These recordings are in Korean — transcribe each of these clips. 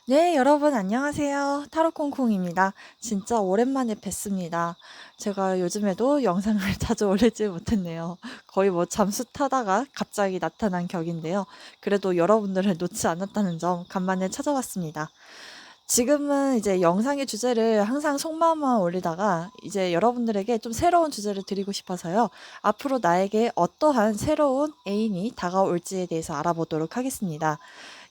네, 여러분 안녕하세요. 타로콩콩입니다. 진짜 오랜만에 뵙습니다. 제가 요즘에도 영상을 자주 올리지 못했네요. 거의 뭐 잠수 타다가 갑자기 나타난 격인데요. 그래도 여러분들을 놓지 않았다는 점 간만에 찾아왔습니다. 지금은 이제 영상의 주제를 항상 속마음만 올리다가 이제 여러분들에게 좀 새로운 주제를 드리고 싶어서요. 앞으로 나에게 어떠한 새로운 애인이 다가올지에 대해서 알아보도록 하겠습니다.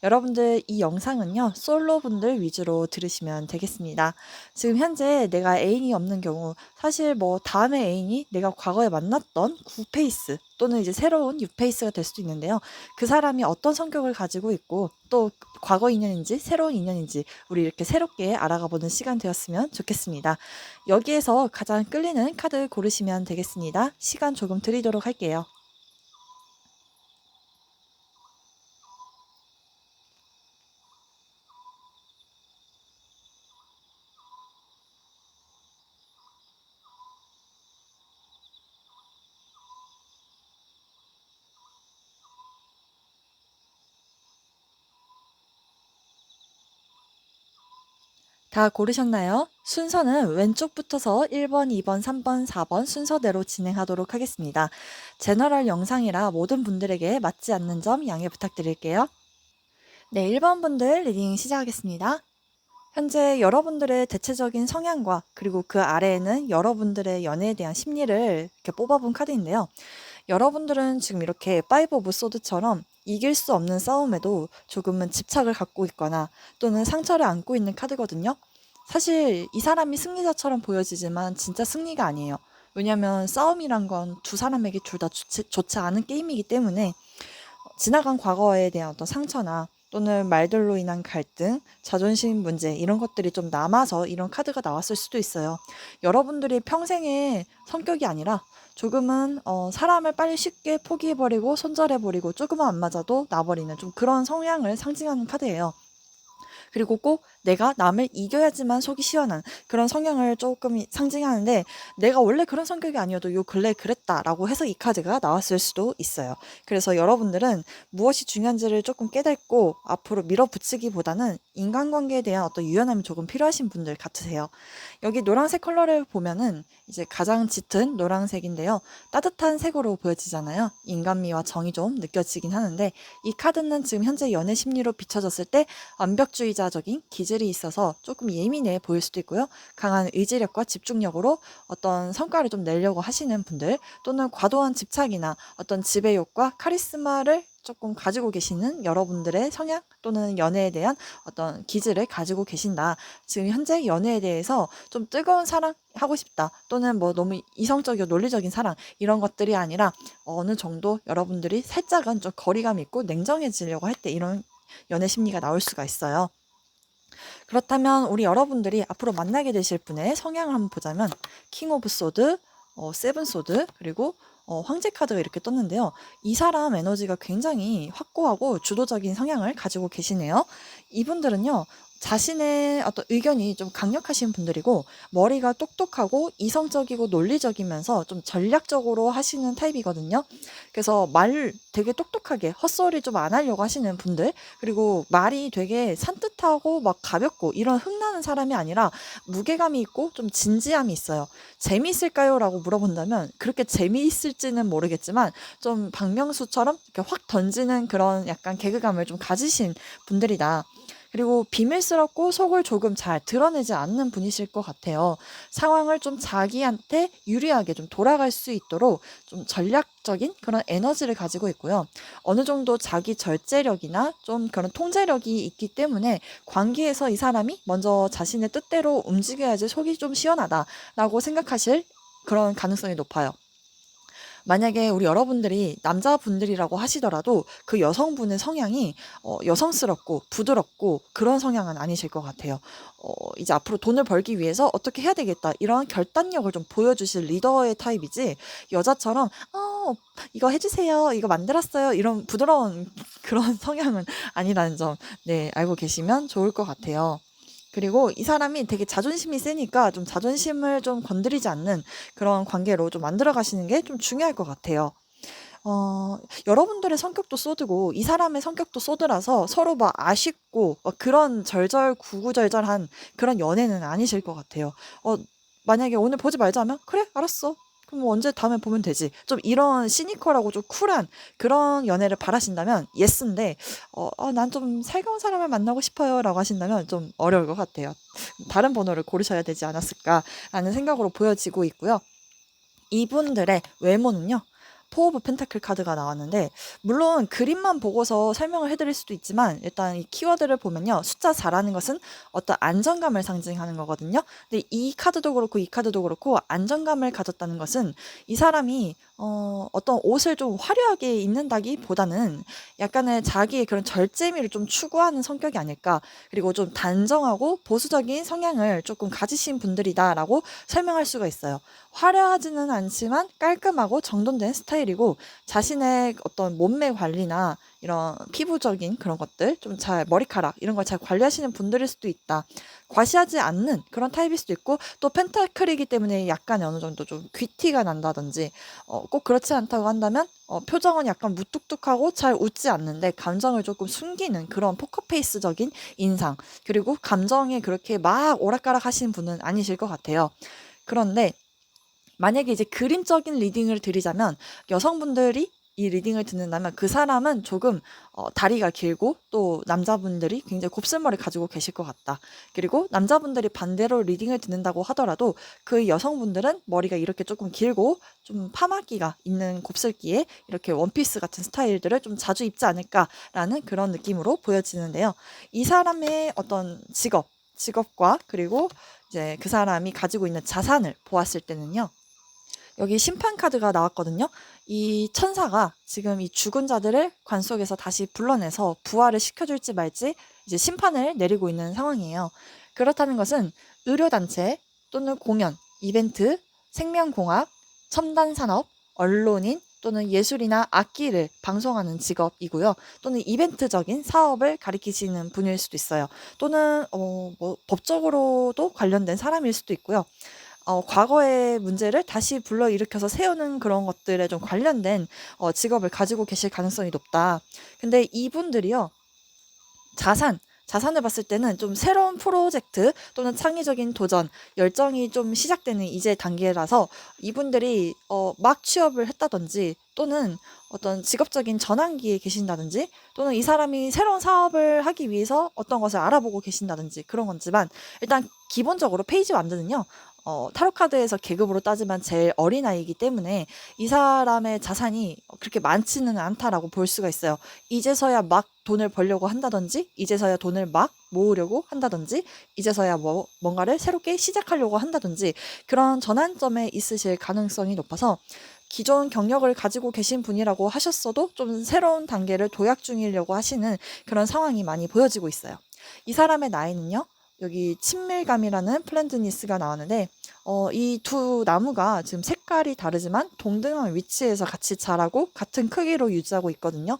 여러분들 이 영상은요, 솔로분들 위주로 들으시면 되겠습니다. 지금 현재 내가 애인이 없는 경우, 사실 뭐 다음에 애인이 내가 과거에 만났던 구페이스 또는 이제 새로운 뉴페이스가 될 수도 있는데요. 그 사람이 어떤 성격을 가지고 있고 또 과거 인연인지 새로운 인연인지 우리 이렇게 새롭게 알아가 보는 시간 되었으면 좋겠습니다. 여기에서 가장 끌리는 카드 고르시면 되겠습니다. 시간 조금 드리도록 할게요. 다 고르셨나요? 순서는 왼쪽부터서 1번, 2번, 3번, 4번 순서대로 진행하도록 하겠습니다. 제너럴 영상이라 모든 분들에게 맞지 않는 점 양해 부탁드릴게요. 네, 1번 분들 리딩 시작하겠습니다. 현재 여러분들의 대체적인 성향과 그리고 그 아래에는 여러분들의 연애에 대한 심리를 이렇게 뽑아본 카드인데요. 여러분들은 지금 이렇게 파이브 오브 소드처럼 이길 수 없는 싸움에도 조금은 집착을 갖고 있거나 또는 상처를 안고 있는 카드거든요. 사실 이 사람이 승리자처럼 보여지지만 진짜 승리가 아니에요. 왜냐하면 싸움이란 건 두 사람에게 둘 다 좋지 않은 게임이기 때문에 지나간 과거에 대한 어떤 상처나 또는 말들로 인한 갈등, 자존심 문제 이런 것들이 좀 남아서 이런 카드가 나왔을 수도 있어요. 여러분들이 평생의 성격이 아니라 조금은 사람을 빨리 쉽게 포기해버리고 손절해버리고 조금만 안 맞아도 놔버리는 좀 그런 성향을 상징하는 카드예요. 그리고 꼭 내가 남을 이겨야지만 속이 시원한 그런 성향을 조금 상징하는데 내가 원래 그런 성격이 아니어도 요 근래 그랬다라고 해서 이 카드가 나왔을 수도 있어요. 그래서 여러분들은 무엇이 중요한지를 조금 깨닫고 앞으로 밀어붙이기보다는 인간관계에 대한 어떤 유연함이 조금 필요하신 분들 같으세요. 여기 노란색 컬러를 보면은 이제 가장 짙은 노란색인데요. 따뜻한 색으로 보여지잖아요. 인간미와 정이 좀 느껴지긴 하는데 이 카드는 지금 현재 연애 심리로 비춰졌을 때 완벽주의자적인 기질이 있어서 조금 예민해 보일 수도 있고요. 강한 의지력과 집중력으로 어떤 성과를 좀 내려고 하시는 분들 또는 과도한 집착이나 어떤 지배욕과 카리스마를 조금 가지고 계시는 여러분들의 성향 또는 연애에 대한 어떤 기질을 가지고 계신다. 지금 현재 연애에 대해서 좀 뜨거운 사랑 하고 싶다. 또는 뭐 너무 이성적이고 논리적인 사랑 이런 것들이 아니라 어느 정도 여러분들이 살짝은 좀 거리감 있고 냉정해지려고 할 때 이런 연애 심리가 나올 수가 있어요. 그렇다면 우리 여러분들이 앞으로 만나게 되실 분의 성향을 한번 보자면 킹 오브 소드, 세븐 소드, 그리고 황제 카드가 이렇게 떴는데요. 이 사람 에너지가 굉장히 확고하고 주도적인 성향을 가지고 계시네요. 이분들은요. 자신의 어떤 의견이 좀 강력하신 분들이고 머리가 똑똑하고 이성적이고 논리적이면서 좀 전략적으로 하시는 타입이거든요. 그래서 말 되게 똑똑하게 헛소리 좀 안 하려고 하시는 분들 그리고 말이 되게 산뜻하고 막 가볍고 이런 흥나는 사람이 아니라 무게감이 있고 좀 진지함이 있어요. 재미있을까요? 라고 물어본다면 그렇게 재미있을지는 모르겠지만 좀 박명수처럼 이렇게 확 던지는 그런 약간 개그감을 좀 가지신 분들이다. 그리고 비밀스럽고 속을 조금 잘 드러내지 않는 분이실 것 같아요. 상황을 좀 자기한테 유리하게 좀 돌아갈 수 있도록 좀 전략적인 그런 에너지를 가지고 있고요. 어느 정도 자기 절제력이나 좀 그런 통제력이 있기 때문에 관계에서 이 사람이 먼저 자신의 뜻대로 움직여야지 속이 좀 시원하다라고 생각하실 그런 가능성이 높아요. 만약에 우리 여러분들이 남자분들이라고 하시더라도 그 여성분의 성향이 여성스럽고 부드럽고 그런 성향은 아니실 것 같아요. 이제 앞으로 돈을 벌기 위해서 어떻게 해야 되겠다 이런 결단력을 좀 보여주실 리더의 타입이지 여자처럼 이거 해주세요 이거 만들었어요 이런 부드러운 그런 성향은 아니라는 점 네, 알고 계시면 좋을 것 같아요. 그리고 이 사람이 되게 자존심이 세니까 좀 자존심을 좀 건드리지 않는 그런 관계로 좀 만들어 가시는 게 좀 중요할 것 같아요. 여러분들의 성격도 소드고 이 사람의 성격도 소드라서 서로 막 아쉽고 막 그런 구구절절한 그런 연애는 아니실 것 같아요. 만약에 오늘 보지 말자 하면 그래 알았어. 그럼 뭐 언제 다음에 보면 되지. 좀 이런 시니컬하고 좀 쿨한 그런 연애를 바라신다면 예스인데 난 좀 살가운 사람을 만나고 싶어요라고 하신다면 좀 어려울 것 같아요. 다른 번호를 고르셔야 되지 않았을까라는 생각으로 보여지고 있고요. 이분들의 외모는요. 포 오브 펜타클 카드가 나왔는데 물론 그림만 보고서 설명을 해드릴 수도 있지만 일단 이 키워드를 보면요. 숫자 4라는 것은 어떤 안정감을 상징하는 거거든요. 근데 이 카드도 그렇고 이 카드도 그렇고 안정감을 가졌다는 것은 이 사람이 어떤 옷을 좀 화려하게 입는다기보다는 약간의 자기의 그런 절제미를 좀 추구하는 성격이 아닐까. 그리고 좀 단정하고 보수적인 성향을 조금 가지신 분들이다라고 설명할 수가 있어요. 화려하지는 않지만 깔끔하고 정돈된 스타일이고 자신의 어떤 몸매 관리나 이런 피부적인 그런 것들 좀 잘 머리카락 이런 걸 잘 관리하시는 분들일 수도 있다. 과시하지 않는 그런 타입일 수도 있고 또 펜타클이기 때문에 약간 어느 정도 좀 귀티가 난다든지 꼭 그렇지 않다고 한다면 표정은 약간 무뚝뚝하고 잘 웃지 않는데 감정을 조금 숨기는 그런 포커페이스적인 인상 그리고 감정에 그렇게 막 오락가락 하시는 분은 아니실 것 같아요. 그런데 만약에 이제 그림적인 리딩을 드리자면 여성분들이 이 리딩을 듣는다면 그 사람은 조금 다리가 길고 또 남자분들이 굉장히 곱슬머리 가지고 계실 것 같다. 그리고 남자분들이 반대로 리딩을 듣는다고 하더라도 그 여성분들은 머리가 이렇게 조금 길고 좀 파마기가 있는 곱슬기에 이렇게 원피스 같은 스타일들을 좀 자주 입지 않을까라는 그런 느낌으로 보여지는데요. 이 사람의 어떤 직업과 그리고 이제 그 사람이 가지고 있는 자산을 보았을 때는요. 여기 심판 카드가 나왔거든요. 이 천사가 지금 이 죽은 자들을 관 속에서 다시 불러내서 부활을 시켜줄지 말지 이제 심판을 내리고 있는 상황이에요. 그렇다는 것은 의료단체 또는 공연, 이벤트, 생명공학, 첨단산업, 언론인 또는 예술이나 악기를 방송하는 직업이고요. 또는 이벤트적인 사업을 가리키시는 분일 수도 있어요. 또는 뭐 법적으로도 관련된 사람일 수도 있고요. 과거의 문제를 다시 불러일으켜서 세우는 그런 것들에 좀 관련된 직업을 가지고 계실 가능성이 높다. 근데 이분들이요. 자산을 봤을 때는 좀 새로운 프로젝트 또는 창의적인 도전, 열정이 좀 시작되는 이제 단계라서 이분들이 막 취업을 했다든지 또는 어떤 직업적인 전환기에 계신다든지 또는 이 사람이 새로운 사업을 하기 위해서 어떤 것을 알아보고 계신다든지 그런 건지만 일단 기본적으로 페이지 완드는요. 타로 카드에서 계급으로 따지면 제일 어린 아이이기 때문에 이 사람의 자산이 그렇게 많지는 않다라고 볼 수가 있어요. 이제서야 막 돈을 벌려고 한다든지, 이제서야 돈을 막 모으려고 한다든지, 이제서야 뭔가를 새롭게 시작하려고 한다든지 그런 전환점에 있으실 가능성이 높아서 기존 경력을 가지고 계신 분이라고 하셨어도 좀 새로운 단계를 도약 중이려고 하시는 그런 상황이 많이 보여지고 있어요. 이 사람의 나이는요. 여기 친밀감이라는 플랜드니스가 나왔는데 이 두 나무가 지금 색깔이 다르지만 동등한 위치에서 같이 자라고 같은 크기로 유지하고 있거든요.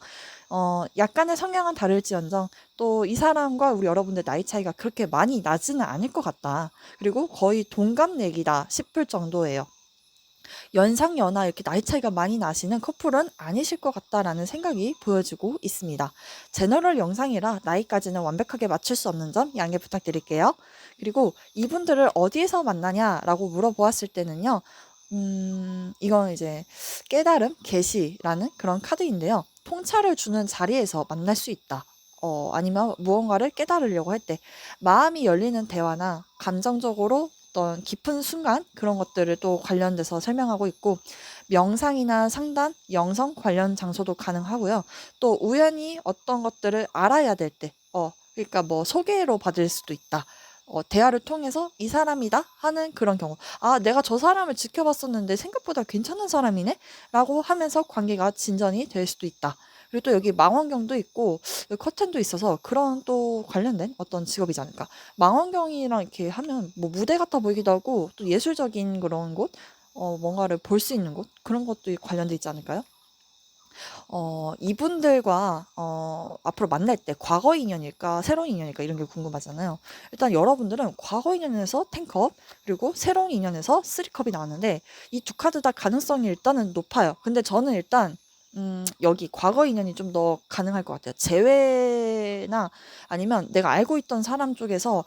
약간의 성향은 다를지언정 또 이 사람과 우리 여러분들 나이 차이가 그렇게 많이 나지는 않을 것 같다. 그리고 거의 동갑내기다 싶을 정도예요. 연상연하 이렇게 나이 차이가 많이 나시는 커플은 아니실 것 같다라는 생각이 보여지고 있습니다. 제너럴 영상이라 나이까지는 완벽하게 맞출 수 없는 점 양해 부탁드릴게요. 그리고 이분들을 어디에서 만나냐라고 물어보았을 때는요. 이건 이제 깨달음, 계시라는 그런 카드인데요. 통찰을 주는 자리에서 만날 수 있다. 아니면 무언가를 깨달으려고 할 때 마음이 열리는 대화나 감정적으로 어떤 깊은 순간 그런 것들을 또 관련돼서 설명하고 있고 명상이나 상담, 영성 관련 장소도 가능하고요. 또 우연히 어떤 것들을 알아야 될 때, 그러니까 뭐 소개로 받을 수도 있다. 대화를 통해서 이 사람이다 하는 그런 경우. 아, 내가 저 사람을 지켜봤었는데 생각보다 괜찮은 사람이네? 라고 하면서 관계가 진전이 될 수도 있다. 그리고 또 여기 망원경도 있고 여기 커튼도 있어서 그런 또 관련된 어떤 직업이지 않을까. 망원경이랑 이렇게 하면 뭐 무대 같아 보이기도 하고 또 예술적인 그런 곳, 뭔가를 볼 수 있는 곳 그런 것도 관련돼 있지 않을까요? 이분들과 앞으로 만날 때 과거 인연일까 새로운 인연일까 이런 게 궁금하잖아요. 일단 여러분들은 과거 인연에서 10컵 그리고 새로운 인연에서 3컵이 나왔는데 이 두 카드 다 가능성이 일단은 높아요. 근데 저는 일단 여기 과거 인연이 좀 더 가능할 것 같아요. 재회나 아니면 내가 알고 있던 사람 쪽에서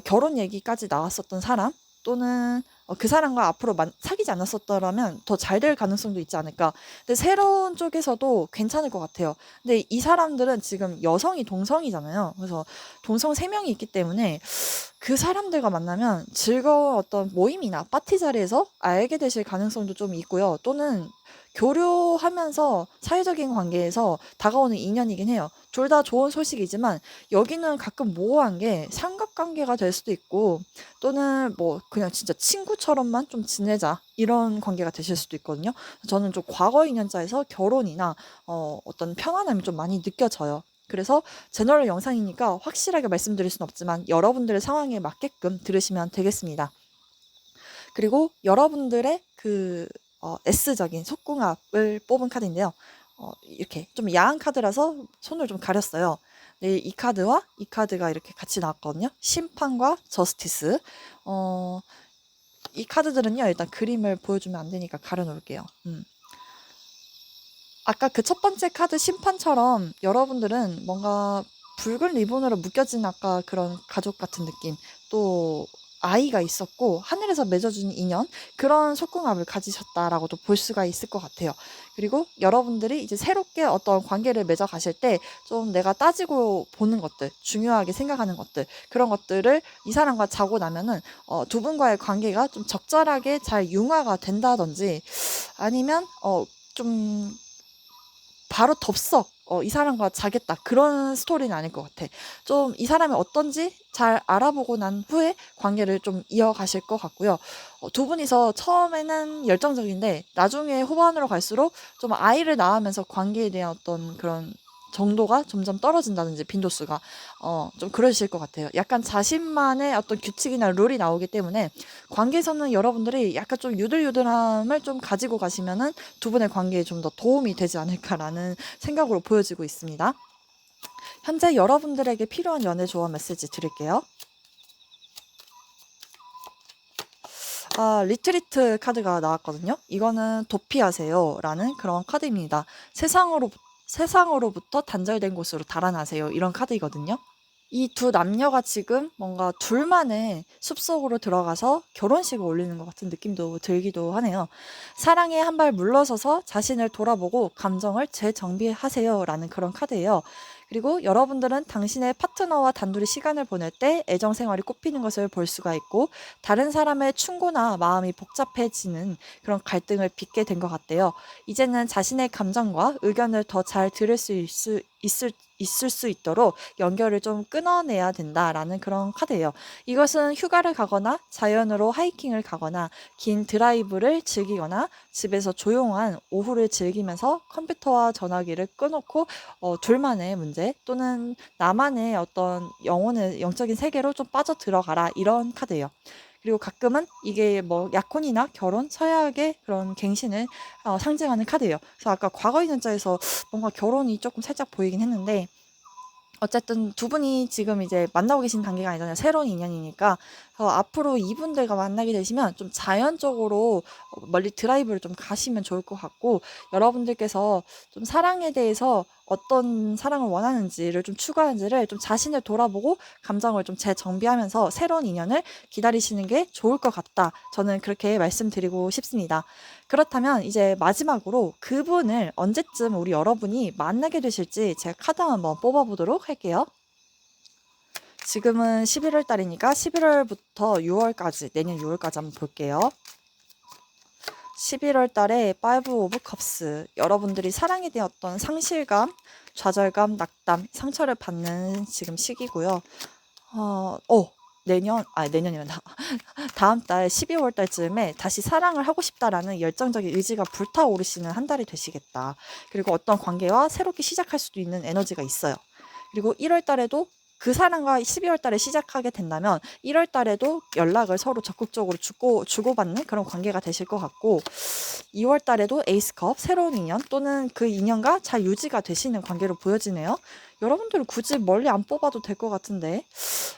결혼 얘기까지 나왔었던 사람 또는 그 사람과 앞으로 사귀지 않았었더라면 더 잘 될 가능성도 있지 않을까. 근데 새로운 쪽에서도 괜찮을 것 같아요. 근데 이 사람들은 지금 여성이 동성이잖아요. 그래서 동성 3명이 있기 때문에 그 사람들과 만나면 즐거운 어떤 모임이나 파티 자리에서 알게 되실 가능성도 좀 있고요. 또는 교류하면서 사회적인 관계에서 다가오는 인연이긴 해요. 둘 다 좋은 소식이지만 여기는 가끔 모호한 게 삼각관계가 될 수도 있고 또는 뭐 그냥 진짜 친구처럼만 좀 지내자 이런 관계가 되실 수도 있거든요. 저는 좀 과거 인연자에서 결혼이나 어떤 편안함이 좀 많이 느껴져요. 그래서 제너럴 영상이니까 확실하게 말씀드릴 순 없지만 여러분들의 상황에 맞게끔 들으시면 되겠습니다. 그리고 여러분들의 그 S적인 속궁합을 뽑은 카드인데요. 이렇게 좀 야한 카드라서 손을 좀 가렸어요. 네, 이 카드와 이 카드가 이렇게 같이 나왔거든요. 심판과 저스티스. 이 카드들은요, 일단 그림을 보여주면 안 되니까 가려놓을게요. 아까 그 첫 번째 카드 심판처럼 여러분들은 뭔가 붉은 리본으로 묶여진 아까 그런 가족 같은 느낌, 또 아이가 있었고 하늘에서 맺어준 인연, 그런 속궁합을 가지셨다라고도 볼 수가 있을 것 같아요. 그리고 여러분들이 이제 새롭게 어떤 관계를 맺어 가실 때 좀 내가 따지고 보는 것들, 중요하게 생각하는 것들, 그런 것들을 이 사람과 자고 나면은 두 분과의 관계가 좀 적절하게 잘 융화가 된다든지 아니면 좀 바로 덥석 이 사람과 자겠다 그런 스토리는 아닐 것 같아. 좀 이 사람이 어떤지 잘 알아보고 난 후에 관계를 좀 이어가실 것 같고요. 두 분이서 처음에는 열정적인데 나중에 후반으로 갈수록 좀 아이를 낳으면서 관계에 대한 어떤 그런 정도가 점점 떨어진다든지 빈도수가 좀 그러실 것 같아요. 약간 자신만의 어떤 규칙이나 룰이 나오기 때문에 관계에서는 여러분들이 약간 좀 유들유들함을 좀 가지고 가시면은 두 분의 관계에 좀 더 도움이 되지 않을까라는 생각으로 보여지고 있습니다. 현재 여러분들에게 필요한 연애 조언 메시지 드릴게요. 리트리트 카드가 나왔거든요. 이거는 도피하세요 라는 그런 카드입니다. 세상으로부터 단절된 곳으로 달아나세요. 이런 카드이거든요. 이 두 남녀가 지금 뭔가 둘만의 숲속으로 들어가서 결혼식을 올리는 것 같은 느낌도 들기도 하네요. 사랑에 한 발 물러서서 자신을 돌아보고 감정을 재정비하세요라는 그런 카드예요. 그리고 여러분들은 당신의 파트너와 단둘이 시간을 보낼 때 애정 생활이 꽃피는 것을 볼 수가 있고 다른 사람의 충고나 마음이 복잡해지는 그런 갈등을 빚게 된 것 같대요. 이제는 자신의 감정과 의견을 더 잘 들을 수 있을 수 있도록 연결을 좀 끊어내야 된다라는 그런 카드예요. 이것은 휴가를 가거나 자연으로 하이킹을 가거나 긴 드라이브를 즐기거나 집에서 조용한 오후를 즐기면서 컴퓨터와 전화기를 꺼놓고 둘만의 문제 또는 나만의 어떤 영적인 세계로 좀 빠져 들어가라 이런 카드예요. 그리고 가끔은 이게 뭐 약혼이나 결혼, 서약의 그런 갱신을 상징하는 카드예요. 그래서 아까 과거 있는 자에서 뭔가 결혼이 조금 살짝 보이긴 했는데 어쨌든 두 분이 지금 이제 만나고 계신 단계가 아니잖아요. 새로운 인연이니까. 앞으로 이분들과 만나게 되시면 좀 자연적으로 멀리 드라이브를 좀 가시면 좋을 것 같고, 여러분들께서 좀 사랑에 대해서 어떤 사랑을 원하는지를 좀 추구하는지를 좀 자신을 돌아보고 감정을 좀 재정비하면서 새로운 인연을 기다리시는 게 좋을 것 같다. 저는 그렇게 말씀드리고 싶습니다. 그렇다면 이제 마지막으로 그분을 언제쯤 우리 여러분이 만나게 되실지 제가 카드 한번 뽑아보도록 할게요. 지금은 11월 달이니까 11월부터 6월까지, 내년 6월까지 한번 볼게요. 11월 달에 5 오브 컵스, 여러분들이 사랑에 대한 어떤 상실감, 좌절감, 낙담, 상처를 받는 지금 시기고요. 내년이란다. 다음 달 12월 달쯤에 다시 사랑을 하고 싶다라는 열정적인 의지가 불타오르시는 한 달이 되시겠다. 그리고 어떤 관계와 새롭게 시작할 수도 있는 에너지가 있어요. 그리고 1월 달에도 그 사람과 12월 달에 시작하게 된다면 1월 달에도 연락을 서로 적극적으로 주고받는 그런 관계가 되실 것 같고 2월 달에도 에이스컵, 새로운 인연 또는 그 인연과 잘 유지가 되시는 관계로 보여지네요. 여러분들은 굳이 멀리 안 뽑아도 될 것 같은데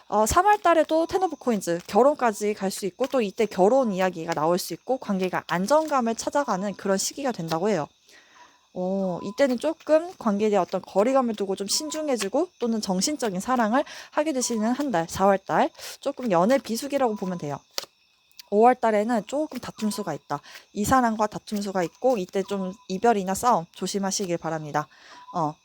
3월 달에도 텐 오브 코인즈, 결혼까지 갈 수 있고 또 이때 결혼 이야기가 나올 수 있고 관계가 안정감을 찾아가는 그런 시기가 된다고 해요. 이때는 조금 관계에 대한 어떤 거리감을 두고 좀 신중해지고 또는 정신적인 사랑을 하게 되시는 한 달, 4월 달 조금 연애 비수기라고 보면 돼요. 5월 달에는 조금 다툼수가 있다. 이 사람과 다툼수가 있고 이때 좀 이별이나 싸움 조심하시길 바랍니다.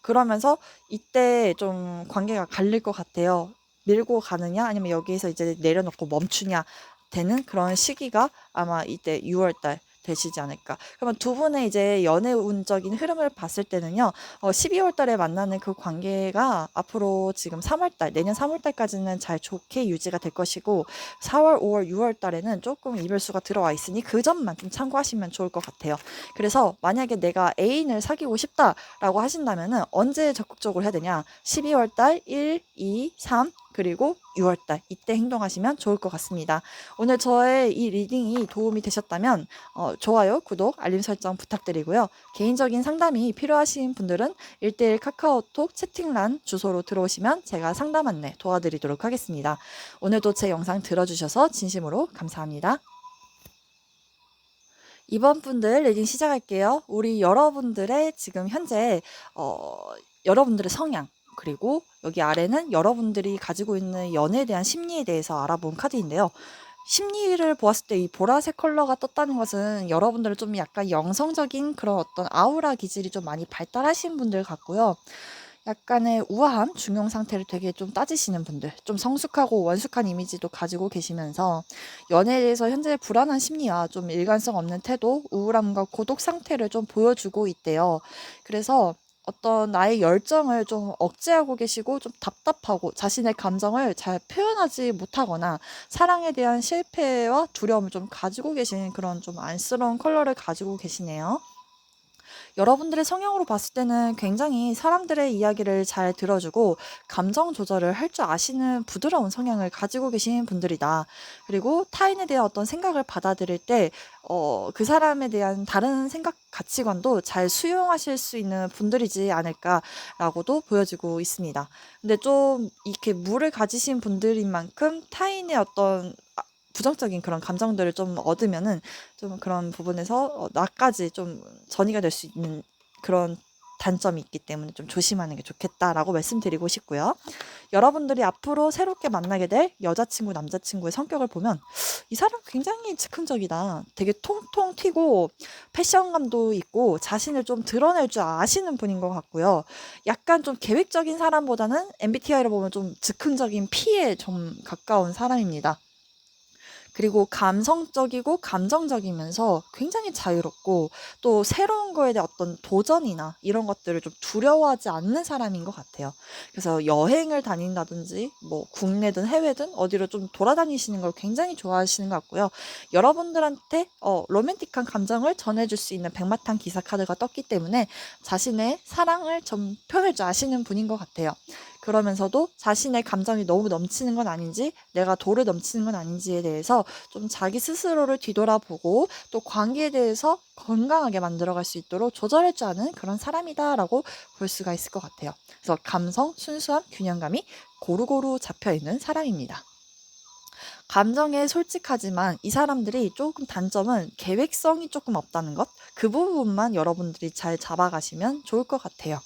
그러면서 이때 좀 관계가 갈릴 것 같아요. 밀고 가느냐 아니면 여기에서 이제 내려놓고 멈추냐 되는 그런 시기가 아마 이때 6월 달 되시지 않을까. 그러면 두 분의 이제 연애운적인 흐름을 봤을 때는요, 12월 달에 만나는 그 관계가 앞으로 지금 3월 달, 내년 3월 달까지는 잘 좋게 유지가 될 것이고, 4월, 5월, 6월 달에는 조금 이별수가 들어와 있으니 그 점만 좀 참고하시면 좋을 것 같아요. 그래서 만약에 내가 애인을 사귀고 싶다라고 하신다면은 언제 적극적으로 해야 되냐? 12월 달 1, 2, 3, 그리고 6월 달 이때 행동하시면 좋을 것 같습니다. 오늘 저의 이 리딩이 도움이 되셨다면 좋아요, 구독, 알림 설정 부탁드리고요. 개인적인 상담이 필요하신 분들은 1대1 카카오톡 채팅란 주소로 들어오시면 제가 상담 안내 도와드리도록 하겠습니다. 오늘도 제 영상 들어주셔서 진심으로 감사합니다. 이번 분들 리딩 시작할게요. 우리 여러분들의 지금 현재 여러분들의 성향, 그리고 여기 아래는 여러분들이 가지고 있는 연애에 대한 심리에 대해서 알아본 카드인데요. 심리를 보았을 때 이 보라색 컬러가 떴다는 것은 여러분들은 좀 약간 영성적인 그런 어떤 아우라 기질이 좀 많이 발달하신 분들 같고요. 약간의 우아함, 중용 상태를 되게 좀 따지시는 분들, 좀 성숙하고 원숙한 이미지도 가지고 계시면서 연애에 대해서 현재 불안한 심리와 좀 일관성 없는 태도, 우울함과 고독 상태를 좀 보여주고 있대요. 그래서 어떤 나의 열정을 좀 억제하고 계시고 좀 답답하고 자신의 감정을 잘 표현하지 못하거나 사랑에 대한 실패와 두려움을 좀 가지고 계신 그런 좀 안쓰러운 컬러를 가지고 계시네요. 여러분들의 성향으로 봤을 때는 굉장히 사람들의 이야기를 잘 들어주고 감정 조절을 할 줄 아시는 부드러운 성향을 가지고 계신 분들이다. 그리고 타인에 대한 어떤 생각을 받아들일 때, 그 사람에 대한 다른 생각, 가치관도 잘 수용하실 수 있는 분들이지 않을까라고도 보여지고 있습니다. 근데 좀 이렇게 물을 가지신 분들인 만큼 타인의 어떤 부정적인 그런 감정들을 좀 얻으면은 좀 그런 부분에서 나까지 좀 전이가 될 수 있는 그런 단점이 있기 때문에 좀 조심하는 게 좋겠다라고 말씀드리고 싶고요. 여러분들이 앞으로 새롭게 만나게 될 여자친구, 남자친구의 성격을 보면 이 사람 굉장히 즉흥적이다. 되게 통통 튀고 패션감도 있고 자신을 좀 드러낼 줄 아시는 분인 것 같고요. 약간 좀 계획적인 사람보다는 MBTI로 보면 좀 즉흥적인 P에 좀 가까운 사람입니다. 그리고 감성적이고 감정적이면서 굉장히 자유롭고 또 새로운 거에 대한 어떤 도전이나 이런 것들을 좀 두려워하지 않는 사람인 것 같아요. 그래서 여행을 다닌다든지 뭐 국내든 해외든 어디로 좀 돌아다니시는 걸 굉장히 좋아하시는 것 같고요. 여러분들한테 로맨틱한 감정을 전해줄 수 있는 백마탄 기사 카드가 떴기 때문에 자신의 사랑을 좀 표현할 줄 아시는 분인 것 같아요. 그러면서도 자신의 감정이 너무 넘치는 건 아닌지, 내가 도를 넘치는 건 아닌지에 대해서 좀 자기 스스로를 뒤돌아보고 또 관계에 대해서 건강하게 만들어갈 수 있도록 조절할 줄 아는 그런 사람이다라고 볼 수가 있을 것 같아요. 그래서 감성, 순수함, 균형감이 고루고루 잡혀 있는 사람입니다. 감정에 솔직하지만 이 사람들이 조금 단점은 계획성이 조금 없다는 것, 그 부분만 여러분들이 잘 잡아가시면 좋을 것 같아요.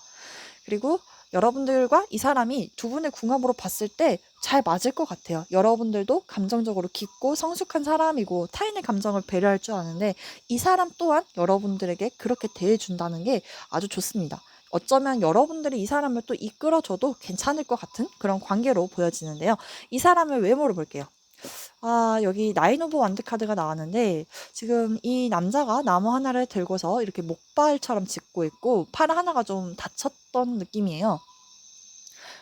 그리고 여러분들과 이 사람이 두 분의 궁합으로 봤을 때 잘 맞을 것 같아요. 여러분들도 감정적으로 깊고 성숙한 사람이고 타인의 감정을 배려할 줄 아는데 이 사람 또한 여러분들에게 그렇게 대해준다는 게 아주 좋습니다. 어쩌면 여러분들이 이 사람을 또 이끌어줘도 괜찮을 것 같은 그런 관계로 보여지는데요. 이 사람의 외모를 볼게요. 여기 나인 오브 완드 카드가 나왔는데 지금 이 남자가 나무 하나를 들고서 이렇게 목발처럼 짚고 있고 팔 하나가 좀 다쳤던 느낌이에요.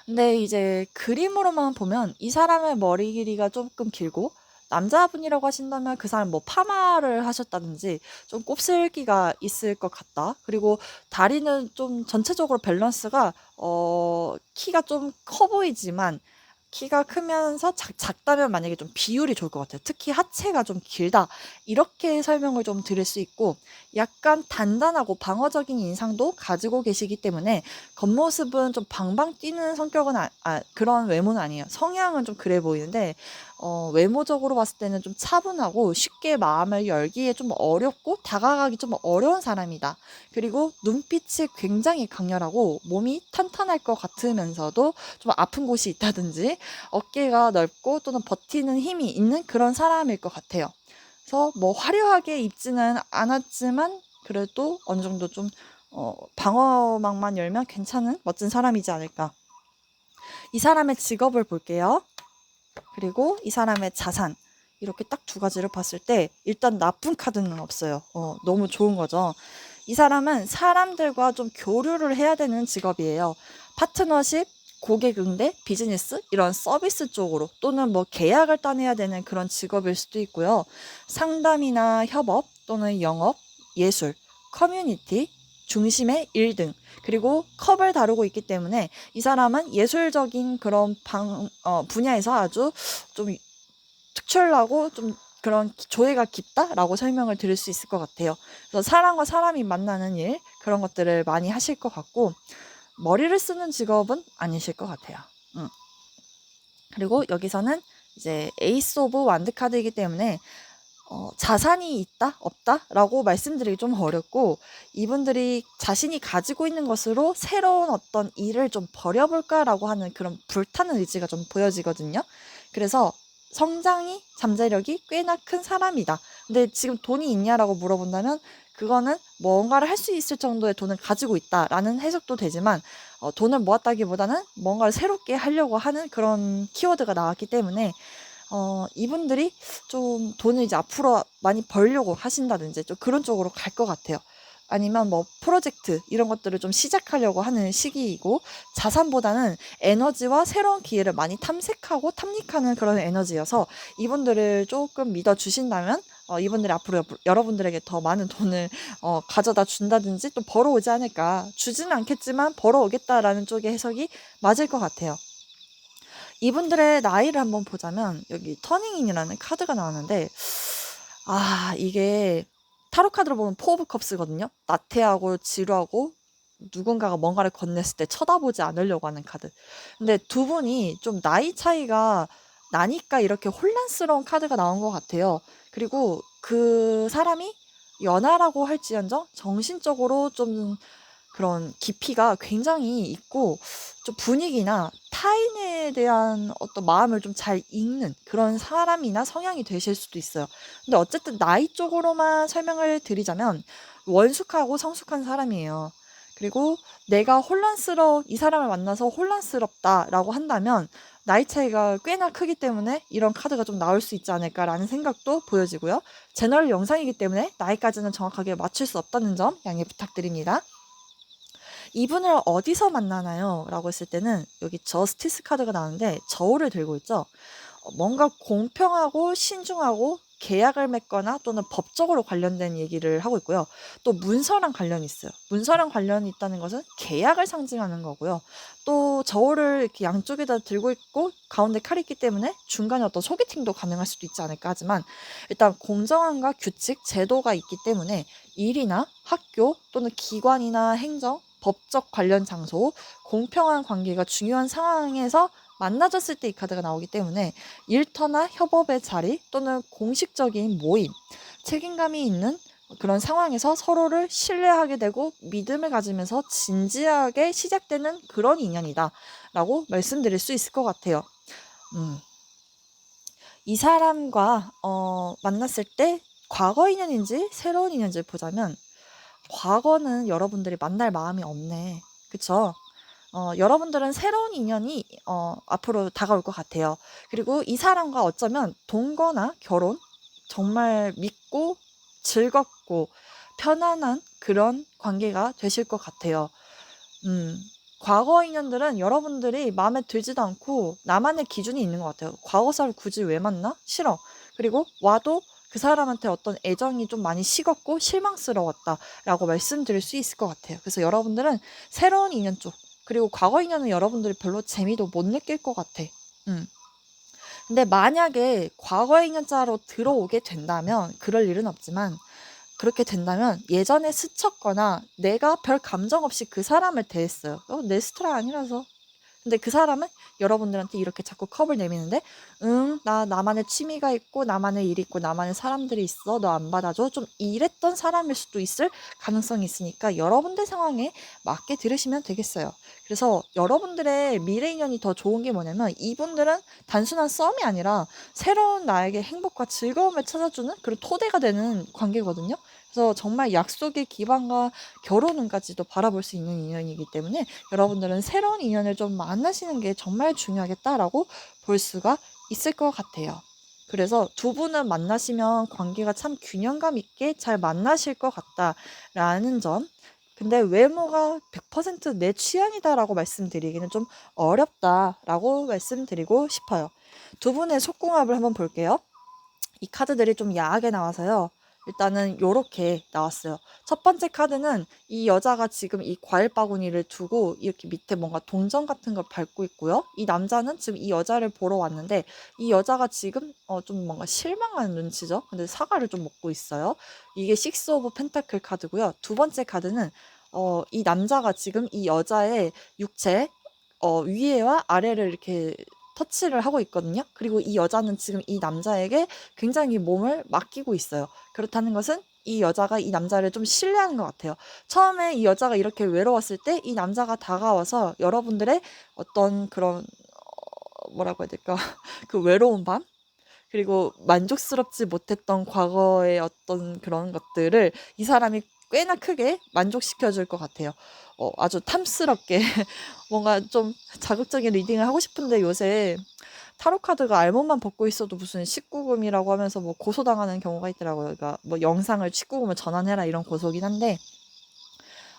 근데 이제 그림으로만 보면 이 사람의 머리 길이가 조금 길고 남자분이라고 하신다면 그 사람 뭐 파마를 하셨다든지 좀 곱슬기가 있을 것 같다. 그리고 다리는 좀 전체적으로 밸런스가 키가 좀 커 보이지만 키가 크면서 작다면 만약에 좀 비율이 좋을 것 같아요. 특히 하체가 좀 길다. 이렇게 설명을 좀 드릴 수 있고, 약간 단단하고 방어적인 인상도 가지고 계시기 때문에 겉모습은 좀 방방 뛰는 성격은 그런 외모는 아니에요. 성향은 좀 그래 보이는데 외모적으로 봤을 때는 좀 차분하고 쉽게 마음을 열기에 좀 어렵고 다가가기 좀 어려운 사람이다. 그리고 눈빛이 굉장히 강렬하고 몸이 탄탄할 것 같으면서도 좀 아픈 곳이 있다든지 어깨가 넓고 또는 버티는 힘이 있는 그런 사람일 것 같아요. 그래서 뭐 화려하게 입지는 않았지만 그래도 어느 정도 좀 방어막만 열면 괜찮은 멋진 사람이지 않을까. 이 사람의 직업을 볼게요. 그리고 이 사람의 자산. 이렇게 딱 두 가지를 봤을 때 일단 나쁜 카드는 없어요. 너무 좋은 거죠. 이 사람은 사람들과 좀 교류를 해야 되는 직업이에요. 파트너십, 고객 응대, 비즈니스 이런 서비스 쪽으로 또는 뭐 계약을 따내야 되는 그런 직업일 수도 있고요. 상담이나 협업 또는 영업, 예술, 커뮤니티, 중심의 일 등 그리고 컵을 다루고 있기 때문에 이 사람은 예술적인 그런 분야에서 아주 좀 특출나고 좀 그런 조예가 깊다라고 설명을 드릴 수 있을 것 같아요. 그래서 사람과 사람이 만나는 일 그런 것들을 많이 하실 것 같고 머리를 쓰는 직업은 아니실 것 같아요. 그리고 여기서는 이제 에이스 오브 완드 카드이기 때문에 자산이 있다 없다 라고 말씀드리기 좀 어렵고 이분들이 자신이 가지고 있는 것으로 새로운 어떤 일을 좀 벌여볼까 라고 하는 그런 불타는 의지가 좀 보여지거든요. 그래서 성장이 잠재력이 꽤나 큰 사람이다. 근데 지금 돈이 있냐라고 물어본다면 그거는 뭔가를 할 수 있을 정도의 돈을 가지고 있다라는 해석도 되지만 돈을 모았다기보다는 뭔가를 새롭게 하려고 하는 그런 키워드가 나왔기 때문에 이분들이 좀 돈을 이제 앞으로 많이 벌려고 하신다든지 좀 그런 쪽으로 갈 것 같아요. 아니면 뭐 프로젝트 이런 것들을 좀 시작하려고 하는 시기이고 자산보다는 에너지와 새로운 기회를 많이 탐색하고 탐닉하는 그런 에너지여서 이분들을 조금 믿어주신다면 이분들이 앞으로 여러분들에게 더 많은 돈을 가져다 준다든지 또 벌어오지 않을까. 주지는 않겠지만 벌어오겠다라는 쪽의 해석이 맞을 것 같아요. 이분들의 나이를 한번 보자면 여기 터닝인이라는 카드가 나왔는데 이게 타로 카드로 보면 포 오브 컵스거든요. 나태하고 지루하고 누군가가 뭔가를 건넸을 때 쳐다보지 않으려고 하는 카드. 근데 두 분이 좀 나이 차이가 나니까 이렇게 혼란스러운 카드가 나온 것 같아요. 그리고 그 사람이 연하라고 할지언정 정신적으로 좀 그런 깊이가 굉장히 있고 좀 분위기나 타인에 대한 어떤 마음을 좀 잘 읽는 그런 사람이나 성향이 되실 수도 있어요. 근데 어쨌든 나이 쪽으로만 설명을 드리자면 원숙하고 성숙한 사람이에요. 그리고 내가 이 사람을 만나서 혼란스럽다라고 한다면 나이 차이가 꽤나 크기 때문에 이런 카드가 좀 나올 수 있지 않을까라는 생각도 보여지고요. 제너럴 영상이기 때문에 나이까지는 정확하게 맞출 수 없다는 점 양해 부탁드립니다. 이분을 어디서 만나나요? 라고 했을 때는 여기 저스티스 카드가 나오는데 저울을 들고 있죠. 뭔가 공평하고 신중하고 계약을 맺거나 또는 법적으로 관련된 얘기를 하고 있고요. 또 문서랑 관련이 있어요. 문서랑 관련이 있다는 것은 계약을 상징하는 거고요. 또 저울을 이렇게 양쪽에다 들고 있고 가운데 칼이 있기 때문에 중간에 어떤 소개팅도 가능할 수도 있지 않을까 하지만 일단 공정함과 규칙, 제도가 있기 때문에 일이나 학교 또는 기관이나 행정, 법적 관련 장소, 공평한 관계가 중요한 상황에서 만나졌을 때 이 카드가 나오기 때문에 일터나 협업의 자리 또는 공식적인 모임, 책임감이 있는 그런 상황에서 서로를 신뢰하게 되고 믿음을 가지면서 진지하게 시작되는 그런 인연이다 라고 말씀드릴 수 있을 것 같아요. 이 사람과 만났을 때 과거 인연인지 새로운 인연인지 보자면 과거는 여러분들이 만날 마음이 없네. 그쵸? 여러분들은 새로운 인연이 앞으로 다가올 것 같아요. 그리고 이 사람과 어쩌면 동거나 결혼 정말 믿고 즐겁고 편안한 그런 관계가 되실 것 같아요. 음. 과거 인연들은 여러분들이 마음에 들지도 않고 나만의 기준이 있는 것 같아요. 과거 사람 굳이 왜 만나? 싫어. 그리고 와도 그 사람한테 어떤 애정이 좀 많이 식었고 실망스러웠다라고 말씀드릴 수 있을 것 같아요. 그래서 여러분들은 새로운 인연 쪽 그리고 과거 인연은 여러분들이 별로 재미도 못 느낄 것 같아. 음. 근데 만약에 과거의 인연자로 들어오게 된다면 그럴 일은 없지만 그렇게 된다면 예전에 스쳤거나 내가 별 감정 없이 그 사람을 대했어요. 내 스타일 아니라서. 근데 그 사람은 여러분들한테 이렇게 자꾸 컵을 내미는데 응, 나만의 취미가 있고 나만의 일이 있고 나만의 사람들이 있어. 너 안 받아줘. 좀 이랬던 사람일 수도 있을 가능성이 있으니까 여러분들 상황에 맞게 들으시면 되겠어요. 그래서 여러분들의 미래 인연이 더 좋은 게 뭐냐면 이분들은 단순한 썸이 아니라 새로운 나에게 행복과 즐거움을 찾아주는 그런 토대가 되는 관계거든요. 그래서 정말 약속의 기반과 결혼운까지도 바라볼 수 있는 인연이기 때문에 여러분들은 새로운 인연을 좀 만나시는 게 정말 중요하겠다라고 볼 수가 있을 것 같아요. 그래서 두 분을 만나시면 관계가 참 균형감 있게 잘 만나실 것 같다라는 점. 근데 외모가 100%내 취향이다라고 말씀드리기는 좀 어렵다라고 말씀드리고 싶어요. 두 분의 속궁합을 한번 볼게요. 이 카드들이 좀 야하게 나와서요. 일단은 요렇게 나왔어요. 첫 번째 카드는 이 여자가 지금 이 과일 바구니를 두고 이렇게 밑에 뭔가 동전 같은 걸 밟고 있고요. 이 남자는 지금 이 여자를 보러 왔는데 이 여자가 지금 좀 뭔가 실망하는 눈치죠. 근데 사과를 좀 먹고 있어요. 이게 식스 오브 펜타클 카드고요. 두 번째 카드는 이 남자가 지금 이 여자의 육체 위에와 아래를 이렇게 터치를 하고 있거든요. 그리고 이 여자는 지금 이 남자에게 굉장히 몸을 맡기고 있어요. 그렇다는 것은 이 여자가 이 남자를 좀 신뢰하는 것 같아요. 처음에 이 여자가 이렇게 외로웠을 때 이 남자가 다가와서 여러분들의 어떤 그런 뭐라고 해야 될까? 그 외로운 밤? 그리고 만족스럽지 못했던 과거의 어떤 그런 것들을 이 사람이 꽤나 크게 만족시켜 줄 것 같아요. 아주 탐스럽게 뭔가 좀 자극적인 리딩을 하고 싶은데 요새 타로 카드가 알몸만 벗고 있어도 무슨 19금이라고 하면서 뭐 고소당하는 경우가 있더라고요. 그러니까 뭐 영상을 19금을 전환해라 이런 고소긴 한데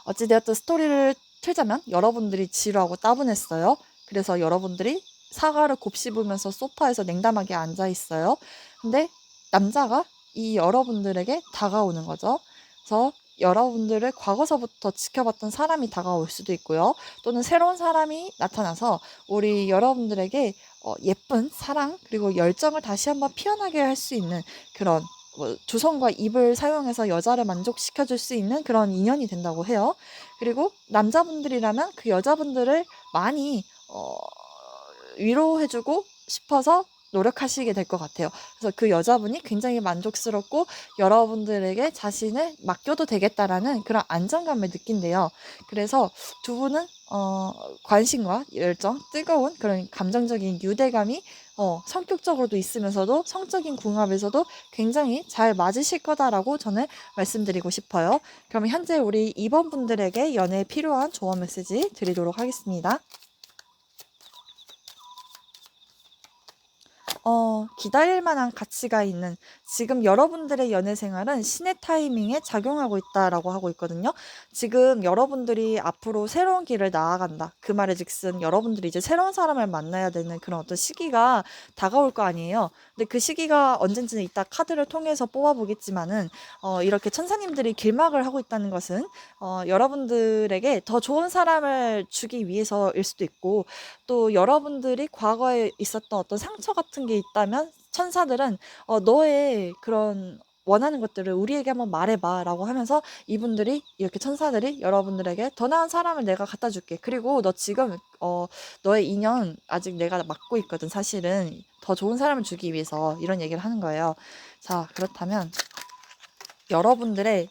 어찌되었든 스토리를 틀자면 여러분들이 지루하고 따분했어요. 그래서 여러분들이 사과를 곱씹으면서 소파에서 냉담하게 앉아 있어요. 근데 남자가 이 여러분들에게 다가오는 거죠. 그래서 여러분들을 과거서부터 지켜봤던 사람이 다가올 수도 있고요. 또는 새로운 사람이 나타나서 우리 여러분들에게 예쁜 사랑 그리고 열정을 다시 한번 피어나게 할 수 있는 그런 두 손과 입을 사용해서 여자를 만족시켜 줄 수 있는 그런 인연이 된다고 해요. 그리고 남자분들이라면 그 여자분들을 많이 위로해 주고 싶어서 노력하시게 될 것 같아요. 그래서 그 여자분이 굉장히 만족스럽고 여러분들에게 자신을 맡겨도 되겠다라는 그런 안정감을 느낀대요. 그래서 두 분은 관심과 열정, 뜨거운 그런 감정적인 유대감이 성격적으로도 있으면서도 성적인 궁합에서도 굉장히 잘 맞으실 거다라고 저는 말씀드리고 싶어요. 그럼 현재 우리 2번 분들에게 연애에 필요한 조언 메시지 드리도록 하겠습니다. 기다릴 만한 가치가 있는 지금 여러분들의 연애 생활은 신의 타이밍에 작용하고 있다라고 하고 있거든요. 지금 여러분들이 앞으로 새로운 길을 나아간다. 그 말의 즉슨 여러분들이 이제 새로운 사람을 만나야 되는 그런 어떤 시기가 다가올 거 아니에요. 근데 그 시기가 언젠지는 이따 카드를 통해서 뽑아보겠지만은 이렇게 천사님들이 길막을 하고 있다는 것은 여러분들에게 더 좋은 사람을 주기 위해서일 수도 있고 또 여러분들이 과거에 있었던 어떤 상처 같은 게 있다면 천사들은 너의 그런 원하는 것들을 우리에게 한번 말해봐라고 하면서 이분들이 이렇게 천사들이 여러분들에게 더 나은 사람을 내가 갖다 줄게. 그리고 너 지금 너의 인연 아직 내가 맡고 있거든. 사실은 더 좋은 사람을 주기 위해서 이런 얘기를 하는 거예요. 자, 그렇다면 여러분들의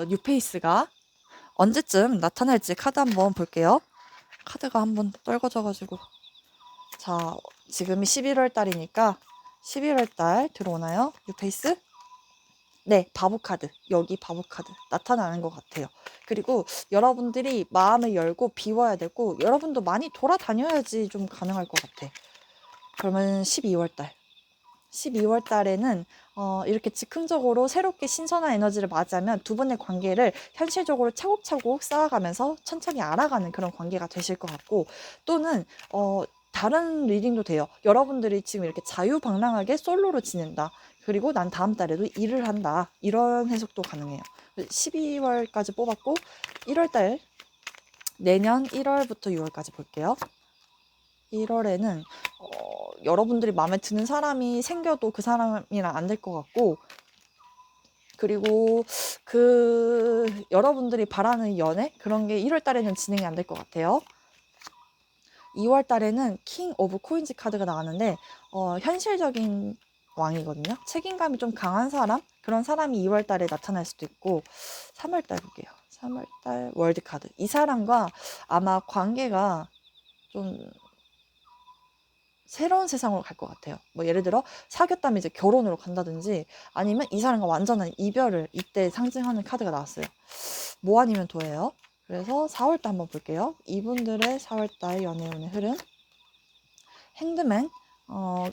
뉴페이스가 언제쯤 나타날지 카드 한번 볼게요. 카드가 한번 떨궈져가지고 자, 지금이 11월 달이니까 11월 달 들어오나요? 뉴페이스? 네, 바보 카드. 여기 바보 카드 나타나는 것 같아요. 그리고 여러분들이 마음을 열고 비워야 되고 여러분도 많이 돌아다녀야지 좀 가능할 것 같아. 그러면 12월 달. 12월 달에는 이렇게 즉흥적으로 새롭게 신선한 에너지를 맞이하면 두 분의 관계를 현실적으로 차곡차곡 쌓아가면서 천천히 알아가는 그런 관계가 되실 것 같고 또는 다른 리딩도 돼요. 여러분들이 지금 이렇게 자유방랑하게 솔로로 지낸다. 그리고 난 다음 달에도 일을 한다. 이런 해석도 가능해요. 12월까지 뽑았고 1월 달 내년 1월부터 6월까지 볼게요. 1월에는 여러분들이 마음에 드는 사람이 생겨도 그 사람이랑 안 될 것 같고, 그리고 여러분들이 바라는 연애? 그런 게 1월 달에는 진행이 안 될 것 같아요. 2월 달에는 킹 오브 코인즈 카드가 나왔는데, 현실적인 왕이거든요. 책임감이 좀 강한 사람? 그런 사람이 2월 달에 나타날 수도 있고, 3월 달 볼게요. 3월 달 월드 카드. 이 사람과 아마 관계가 좀 새로운 세상으로 갈 것 같아요. 뭐 예를 들어 사귀었다면 이제 결혼으로 간다든지, 아니면 이 사람과 완전한 이별을 이때 상징하는 카드가 나왔어요. 뭐 아니면 도예요. 그래서 4월달 한번 볼게요. 이분들의 4월달 연애운의 흐름. 핸드맨,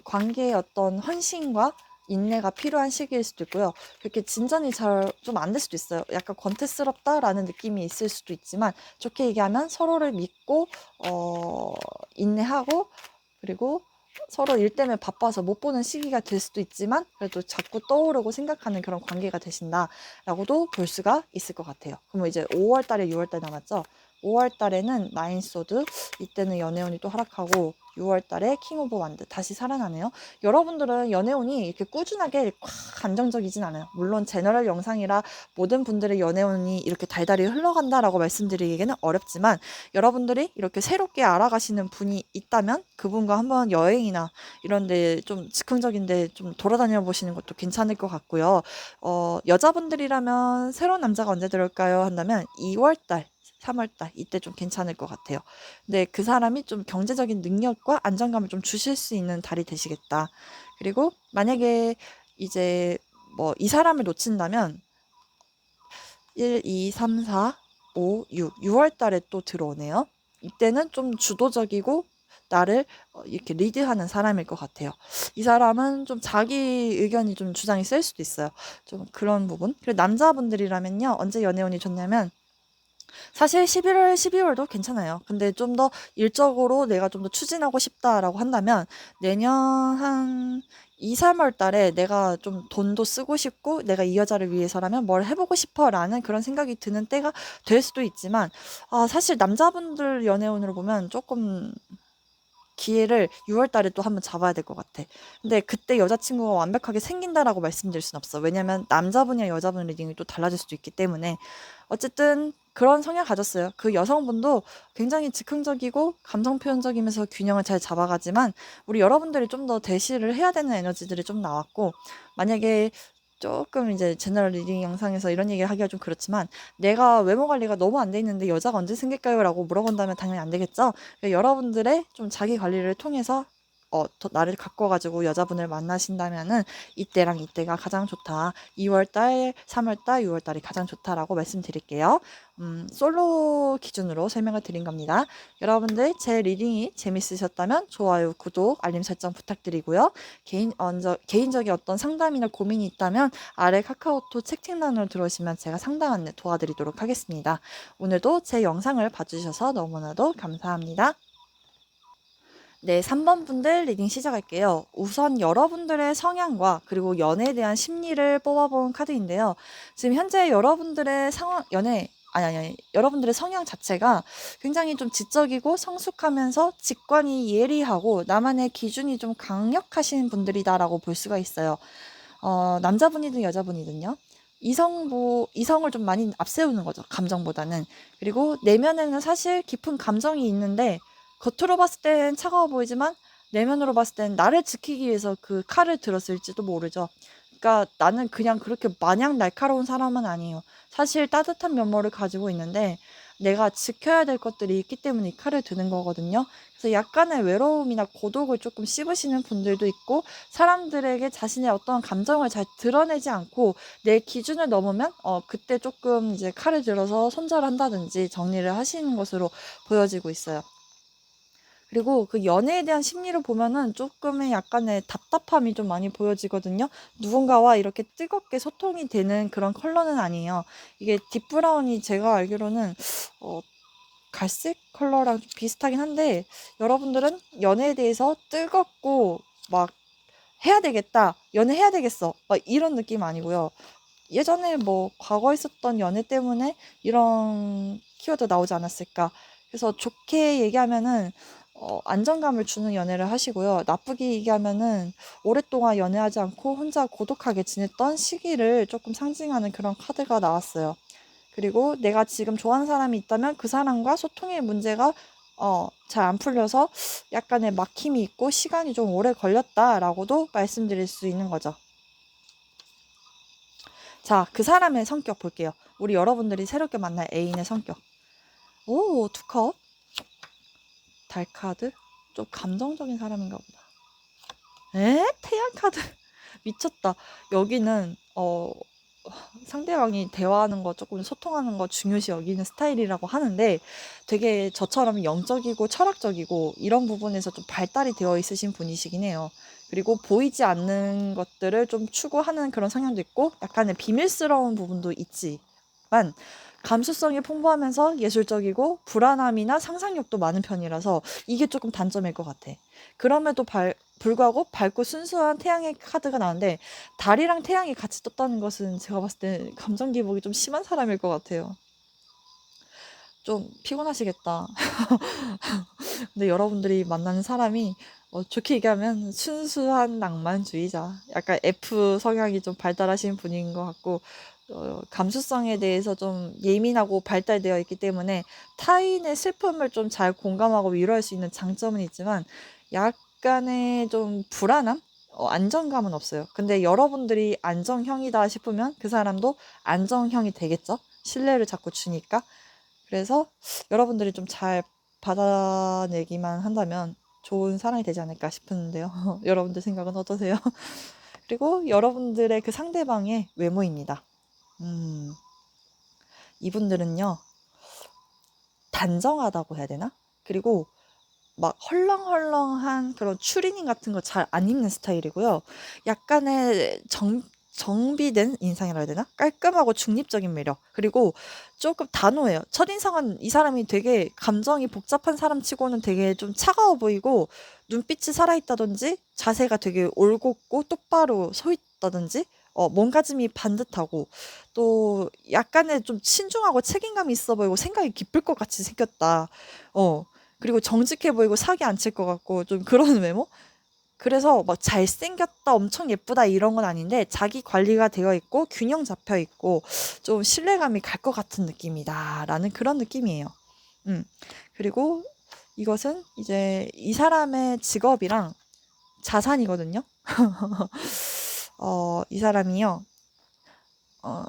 관계의 어떤 헌신과 인내가 필요한 시기일 수도 있고요. 그렇게 진전이 잘 좀 안 될 수도 있어요. 약간 권태스럽다라는 느낌이 있을 수도 있지만, 좋게 얘기하면 서로를 믿고 인내하고, 그리고 서로 일 때문에 바빠서 못 보는 시기가 될 수도 있지만, 그래도 자꾸 떠오르고 생각하는 그런 관계가 되신다라고도 볼 수가 있을 것 같아요. 그럼 이제 5월 달에 6월 달 남았죠. 5월 달에는 나인 소드, 이때는 연애운이 또 하락하고, 6월 달에 킹 오브 완드 다시 살아나네요. 여러분들은 연애운이 이렇게 꾸준하게 확 안정적이진 않아요. 물론 제너럴 영상이라 모든 분들의 연애운이 이렇게 달달이 흘러간다라고 말씀드리기에는 어렵지만, 여러분들이 이렇게 새롭게 알아가시는 분이 있다면 그분과 한번 여행이나 이런데 좀 즉흥적인데 좀 돌아다녀 보시는 것도 괜찮을 것 같고요. 여자분들이라면 새로운 남자가 언제 들어올까요? 한다면 2월달 3월달 이때 좀 괜찮을 것 같아요. 근데 그 사람이 좀 경제적인 능력과 안정감을 좀 주실 수 있는 달이 되시겠다. 그리고 만약에 이제 뭐 이 사람을 놓친다면 1, 2, 3, 4, 5, 6, 6월 달에 또 들어오네요. 이때는 좀 주도적이고 나를 이렇게 리드하는 사람일 것 같아요. 이 사람은 좀 자기 의견이 좀 주장이 셀 수도 있어요. 좀 그런 부분. 그리고 남자분들이라면요. 언제 연애운이 좋냐면, 사실 11월, 12월도 괜찮아요. 근데 좀 더 일적으로 내가 좀 더 추진하고 싶다라고 한다면, 내년 한 2, 3월 달에 내가 좀 돈도 쓰고 싶고, 내가 이 여자를 위해서라면 뭘 해보고 싶어 라는 그런 생각이 드는 때가 될 수도 있지만, 사실 남자분들 연애운으로 보면 조금 기회를 6월 달에 또 한번 잡아야 될 것 같아. 근데 그때 여자친구가 완벽하게 생긴다라고 말씀드릴 순 없어. 왜냐면 남자분이랑 여자분 리딩이 또 달라질 수도 있기 때문에. 어쨌든 그런 성향 가졌어요. 그 여성분도 굉장히 즉흥적이고 감정 표현적이면서 균형을 잘 잡아가지만, 우리 여러분들이 좀 더 대시를 해야 되는 에너지들이 좀 나왔고, 만약에 조금 이제 제너럴 리딩 영상에서 이런 얘기를 하기가 좀 그렇지만, 내가 외모 관리가 너무 안 돼 있는데 여자가 언제 생길까요? 라고 물어본다면 당연히 안 되겠죠. 여러분들의 좀 자기 관리를 통해서 더 나를 가꿔가지고 여자분을 만나신다면은 이때랑 이때가 가장 좋다. 2월 달, 3월 달, 6월 달이 가장 좋다라고 말씀드릴게요. 솔로 기준으로 설명을 드린 겁니다. 여러분들 제 리딩이 재밌으셨다면 좋아요, 구독, 알림 설정 부탁드리고요. 개인적인 어떤 상담이나 고민이 있다면 아래 카카오톡 채팅란으로 들어오시면 제가 상담 안내 도와드리도록 하겠습니다. 오늘도 제 영상을 봐주셔서 너무나도 감사합니다. 네, 3번 분들 리딩 시작할게요. 우선 여러분들의 성향과 그리고 연애에 대한 심리를 뽑아본 카드인데요. 지금 현재 여러분들의 상황, 여러분들의 성향 자체가 굉장히 좀 지적이고 성숙하면서 직관이 예리하고 나만의 기준이 좀 강력하신 분들이다라고 볼 수가 있어요. 남자분이든 여자분이든요. 이성을 좀 많이 앞세우는 거죠. 감정보다는. 그리고 내면에는 사실 깊은 감정이 있는데, 겉으로 봤을 땐 차가워 보이지만 내면으로 봤을 땐 나를 지키기 위해서 그 칼을 들었을지도 모르죠. 그러니까 나는 그냥 그렇게 마냥 날카로운 사람은 아니에요. 사실 따뜻한 면모를 가지고 있는데 내가 지켜야 될 것들이 있기 때문에 이 칼을 드는 거거든요. 그래서 약간의 외로움이나 고독을 조금 씹으시는 분들도 있고, 사람들에게 자신의 어떤 감정을 잘 드러내지 않고 내 기준을 넘으면 그때 조금 이제 칼을 들어서 손절한다든지 정리를 하시는 것으로 보여지고 있어요. 그리고 그 연애에 대한 심리를 보면은 조금의 약간의 답답함이 좀 많이 보여지거든요. 누군가와 이렇게 뜨겁게 소통이 되는 그런 컬러는 아니에요. 이게 딥브라운이 제가 알기로는 어, 갈색 컬러랑 좀 비슷하긴 한데, 여러분들은 연애에 대해서 뜨겁고 막 해야 되겠다, 연애해야 되겠어, 막 이런 느낌 아니고요. 예전에 뭐 과거에 있었던 연애 때문에 이런 키워드 나오지 않았을까. 그래서 좋게 얘기하면은 안정감을 주는 연애를 하시고요. 나쁘게 얘기하면은 오랫동안 연애하지 않고 혼자 고독하게 지냈던 시기를 조금 상징하는 그런 카드가 나왔어요. 그리고 내가 지금 좋아하는 사람이 있다면 그 사람과 소통의 문제가 잘 안 풀려서 약간의 막힘이 있고 시간이 좀 오래 걸렸다라고도 말씀드릴 수 있는 거죠. 자, 그 사람의 성격 볼게요. 우리 여러분들이 새롭게 만날 애인의 성격. 오, 투컵. 달카드. 좀 감정적인 사람인가 보다. 태양 카드. 미쳤다. 여기는 상대방이 대화하는 거 조금 소통하는 거 중요시 여기는 스타일이라고 하는데 되게 저처럼 영적이고 철학적이고 이런 부분에서 좀 발달이 되어 있으신 분이시긴 해요. 그리고 보이지 않는 것들을 좀 추구하는 그런 성향도 있고 약간의 비밀스러운 부분도 있지만 감수성이 풍부하면서 예술적이고 불안함이나 상상력도 많은 편이라서 이게 조금 단점일 것 같아. 그럼에도 불구하고 밝고 순수한 태양의 카드가 나왔는데 달이랑 태양이 같이 떴다는 것은 제가 봤을 때 감정 기복이 좀 심한 사람일 것 같아요. 좀 피곤하시겠다. 근데 여러분들이 만나는 사람이 좋게 얘기하면 순수한 낭만주의자. 약간 F 성향이 좀 발달하신 분인 것 같고 감수성에 대해서 좀 예민하고 발달되어 있기 때문에 타인의 슬픔을 좀 잘 공감하고 위로할 수 있는 장점은 있지만 약간의 좀 불안함? 안정감은 없어요. 근데 여러분들이 안정형이다 싶으면 그 사람도 안정형이 되겠죠? 신뢰를 자꾸 주니까. 그래서 여러분들이 좀 잘 받아내기만 한다면 좋은 사랑이 되지 않을까 싶은데요. 여러분들 생각은 어떠세요? 그리고 여러분들의 그 상대방의 외모입니다. 음, 이분들은요, 단정하다고 해야 되나? 그리고 막 헐렁헐렁한 그런 추리닝 같은 거 잘 안 입는 스타일이고요. 약간의 정비된 인상이라 해야 되나? 깔끔하고 중립적인 매력. 그리고 조금 단호해요. 첫인상은 이 사람이 되게 감정이 복잡한 사람 치고는 되게 좀 차가워 보이고 눈빛이 살아있다든지 자세가 되게 올곧고 똑바로 서 있다든지 몸가짐이 반듯하고 또 약간의 좀 신중하고 책임감이 있어 보이고 생각이 깊을 것 같이 생겼다. 어. 그리고 정직해 보이고 사기 안 칠 것 같고 좀 그런 외모? 그래서 막 잘생겼다, 엄청 예쁘다 이런 건 아닌데 자기 관리가 되어 있고 균형 잡혀 있고 좀 신뢰감이 갈 것 같은 느낌이다라는 그런 느낌이에요. 음. 그리고 이것은 이제 이 사람의 직업이랑 자산이거든요. 이 사람이요. 어,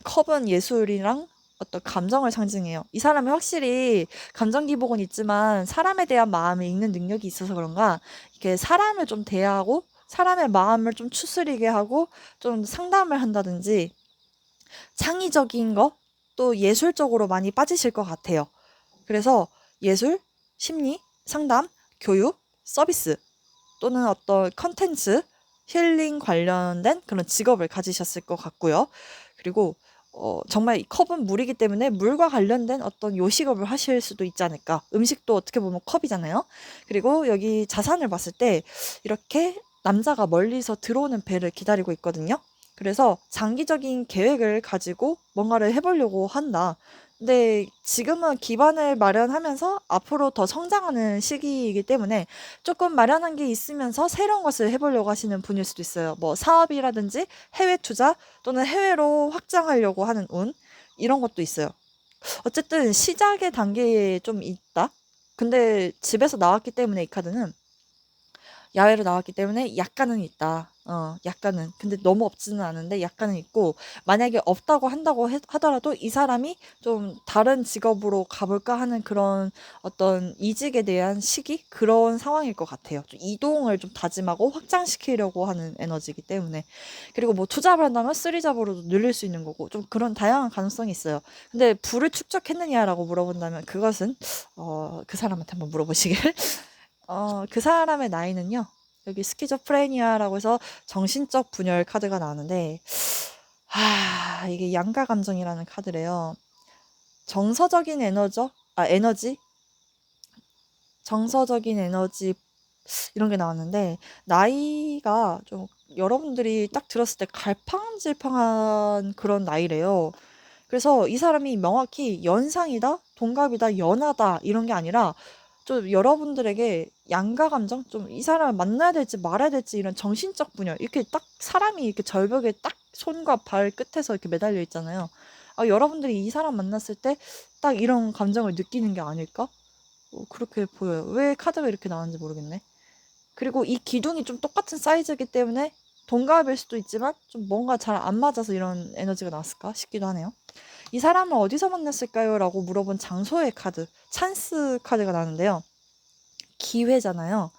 컵은 예술이랑 어떤 감정을 상징해요. 이 사람이 확실히 감정 기복은 있지만 사람에 대한 마음을 읽는 능력이 있어서 그런가 이렇게 사람을 좀 대하고 사람의 마음을 좀 추스리게 하고 좀 상담을 한다든지 창의적인 거 또 예술적으로 많이 빠지실 것 같아요. 그래서 예술, 심리, 상담, 교육, 서비스 또는 어떤 컨텐츠, 힐링 관련된 그런 직업을 가지셨을 것 같고요. 그리고 정말 이 컵은 물이기 때문에 물과 관련된 어떤 요식업을 하실 수도 있지 않을까. 음식도 어떻게 보면 컵이잖아요. 그리고 여기 자산을 봤을 때 이렇게 남자가 멀리서 들어오는 배를 기다리고 있거든요. 그래서 장기적인 계획을 가지고 뭔가를 해보려고 한다. 근데 지금은 기반을 마련하면서 앞으로 더 성장하는 시기이기 때문에 조금 마련한 게 있으면서 새로운 것을 해보려고 하시는 분일 수도 있어요. 뭐 사업이라든지 해외 투자 또는 해외로 확장하려고 하는 운 이런 것도 있어요. 어쨌든 시작의 단계에 좀 있다. 근데 집에서 나왔기 때문에 이 카드는 야외로 나왔기 때문에 약간은 있다. 약간은. 근데 너무 없지는 않은데 약간은 있고 만약에 없다고 한다고 하더라도 이 사람이 좀 다른 직업으로 가볼까 하는 그런 어떤 이직에 대한 시기 그런 상황일 것 같아요. 좀 이동을 좀 다짐하고 확장시키려고 하는 에너지이기 때문에 그리고 뭐 투잡을 한다면 쓰리잡으로도 늘릴 수 있는 거고 좀 그런 다양한 가능성이 있어요. 근데 부를 축적했느냐라고 물어본다면 그것은 그 사람한테 한번 물어보시길. 그 사람의 나이는요. 여기 스키조프레니아라고 해서 정신적 분열 카드가 나오는데 이게 양가 감정이라는 카드래요. 정서적인 에너지, 정서적인 에너지 이런 게 나왔는데 나이가 좀 여러분들이 딱 들었을 때 갈팡질팡한 그런 나이래요. 그래서 이 사람이 명확히 연상이다, 동갑이다, 연하다 이런 게 아니라 좀 여러분들에게 양가 감정, 좀 이 사람을 만나야 될지 말아야 될지 이런 정신적 분열, 이렇게 딱 사람이 이렇게 절벽에 딱 손과 발 끝에서 이렇게 매달려 있잖아요. 여러분들이 이 사람 만났을 때 딱 이런 감정을 느끼는 게 아닐까? 그렇게 보여요. 왜 카드가 이렇게 나왔는지 모르겠네. 그리고 이 기둥이 좀 똑같은 사이즈이기 때문에 동갑일 수도 있지만 좀 뭔가 잘 안 맞아서 이런 에너지가 나왔을까 싶기도 하네요. 이 사람을 어디서 만났을까요? 라고 물어본 장소의 카드, 찬스 카드가 나는데요. 기회잖아요.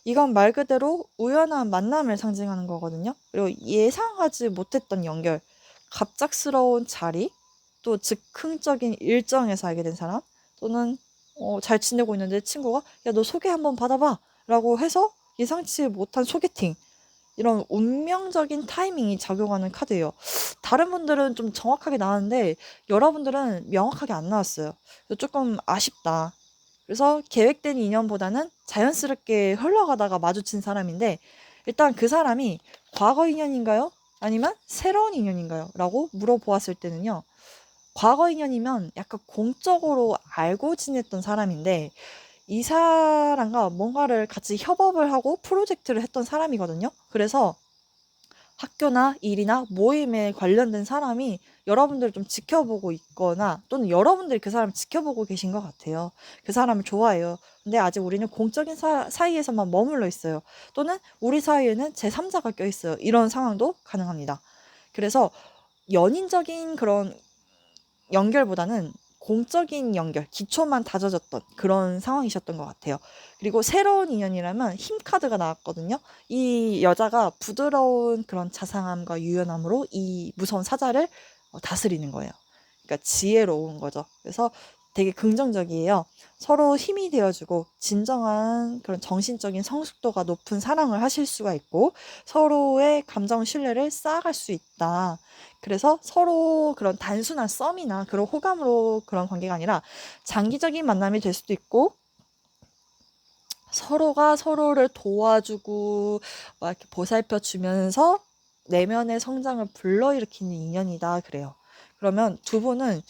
이건 말 그대로 우연한 만남을 상징하는 거거든요. 그리고 예상하지 못했던 연결, 갑작스러운 자리, 또 즉흥적인 일정에서 알게 된 사람, 또는 잘 지내고 있는데 친구가 야, 너 소개 한번 받아봐 라고 해서 예상치 못한 소개팅, 이런 운명적인 타이밍이 작용하는 카드예요. 다른 분들은 좀 정확하게 나왔는데 여러분들은 명확하게 안 나왔어요. 그래서 조금 아쉽다. 그래서 계획된 인연보다는 자연스럽게 흘러가다가 마주친 사람인데, 일단 그 사람이 과거 인연인가요? 아니면 새로운 인연인가요? 라고 물어보았을 때는요. 과거 인연이면 약간 공적으로 알고 지냈던 사람인데, 이 사람과 뭔가를 같이 협업을 하고 프로젝트를 했던 사람이거든요. 그래서 학교나 일이나 모임에 관련된 사람이 여러분들을 좀 지켜보고 있거나, 또는 여러분들이 그 사람을 지켜보고 계신 것 같아요. 그 사람을 좋아해요. 근데 아직 우리는 공적인 사이에서만 머물러 있어요. 또는 우리 사이에는 제3자가 껴있어요. 이런 상황도 가능합니다. 그래서 연인적인 그런 연결보다는 공적인 연결, 기초만 다져졌던 그런 상황이셨던 것 같아요. 그리고 새로운 인연이라면 힘 카드가 나왔거든요. 이 여자가 부드러운 그런 자상함과 유연함으로 이 무서운 사자를 다스리는 거예요. 그러니까 지혜로운 거죠. 그래서 되게 긍정적이에요. 서로 힘이 되어주고 진정한 그런 정신적인 성숙도가 높은 사랑을 하실 수가 있고, 서로의 감정 신뢰를 쌓아갈 수 있다. 그래서 서로 그런 단순한 썸이나 그런 호감으로 그런 관계가 아니라 장기적인 만남이 될 수도 있고, 서로가 서로를 도와주고 막 이렇게 보살펴 주면서 내면의 성장을 불러일으키는 인연이다 그래요. 그러면 두 분은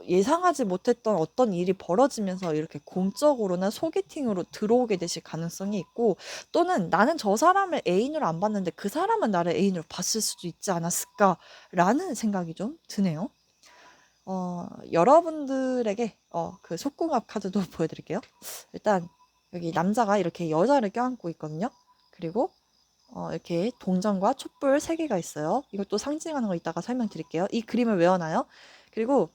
예상하지 못했던 어떤 일이 벌어지면서 이렇게 공적으로나 소개팅으로 들어오게 되실 가능성이 있고, 또는 나는 저 사람을 애인으로 안 봤는데 그 사람은 나를 애인으로 봤을 수도 있지 않았을까라는 생각이 좀 드네요. 여러분들에게 그 속궁합 카드도 보여드릴게요. 일단 여기 남자가 이렇게 여자를 껴안고 있거든요. 그리고 이렇게 동전과 촛불 3개가 있어요. 이것도 상징하는 거 이따가 설명드릴게요. 이 그림을 외워놔요. 그리고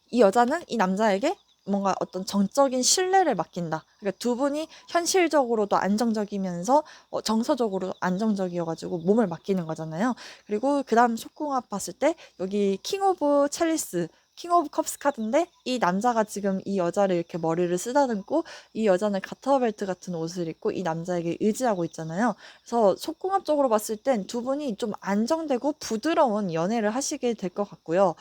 이 여자는 이 남자에게 뭔가 어떤 정적인 신뢰를 맡긴다. 그러니까 두 분이 현실적으로도 안정적이면서 정서적으로 안정적이어가지고 몸을 맡기는 거잖아요. 그리고 그 다음 속궁합 봤을 때 여기 킹 오브 첼리스, 킹 오브 컵스 카드인데, 이 남자가 지금 이 여자를 이렇게 머리를 쓰다듬고, 이 여자는 가터벨트 같은 옷을 입고 이 남자에게 의지하고 있잖아요. 그래서 속궁합적으로 봤을 땐 두 분이 좀 안정되고 부드러운 연애를 하시게 될 것 같고요.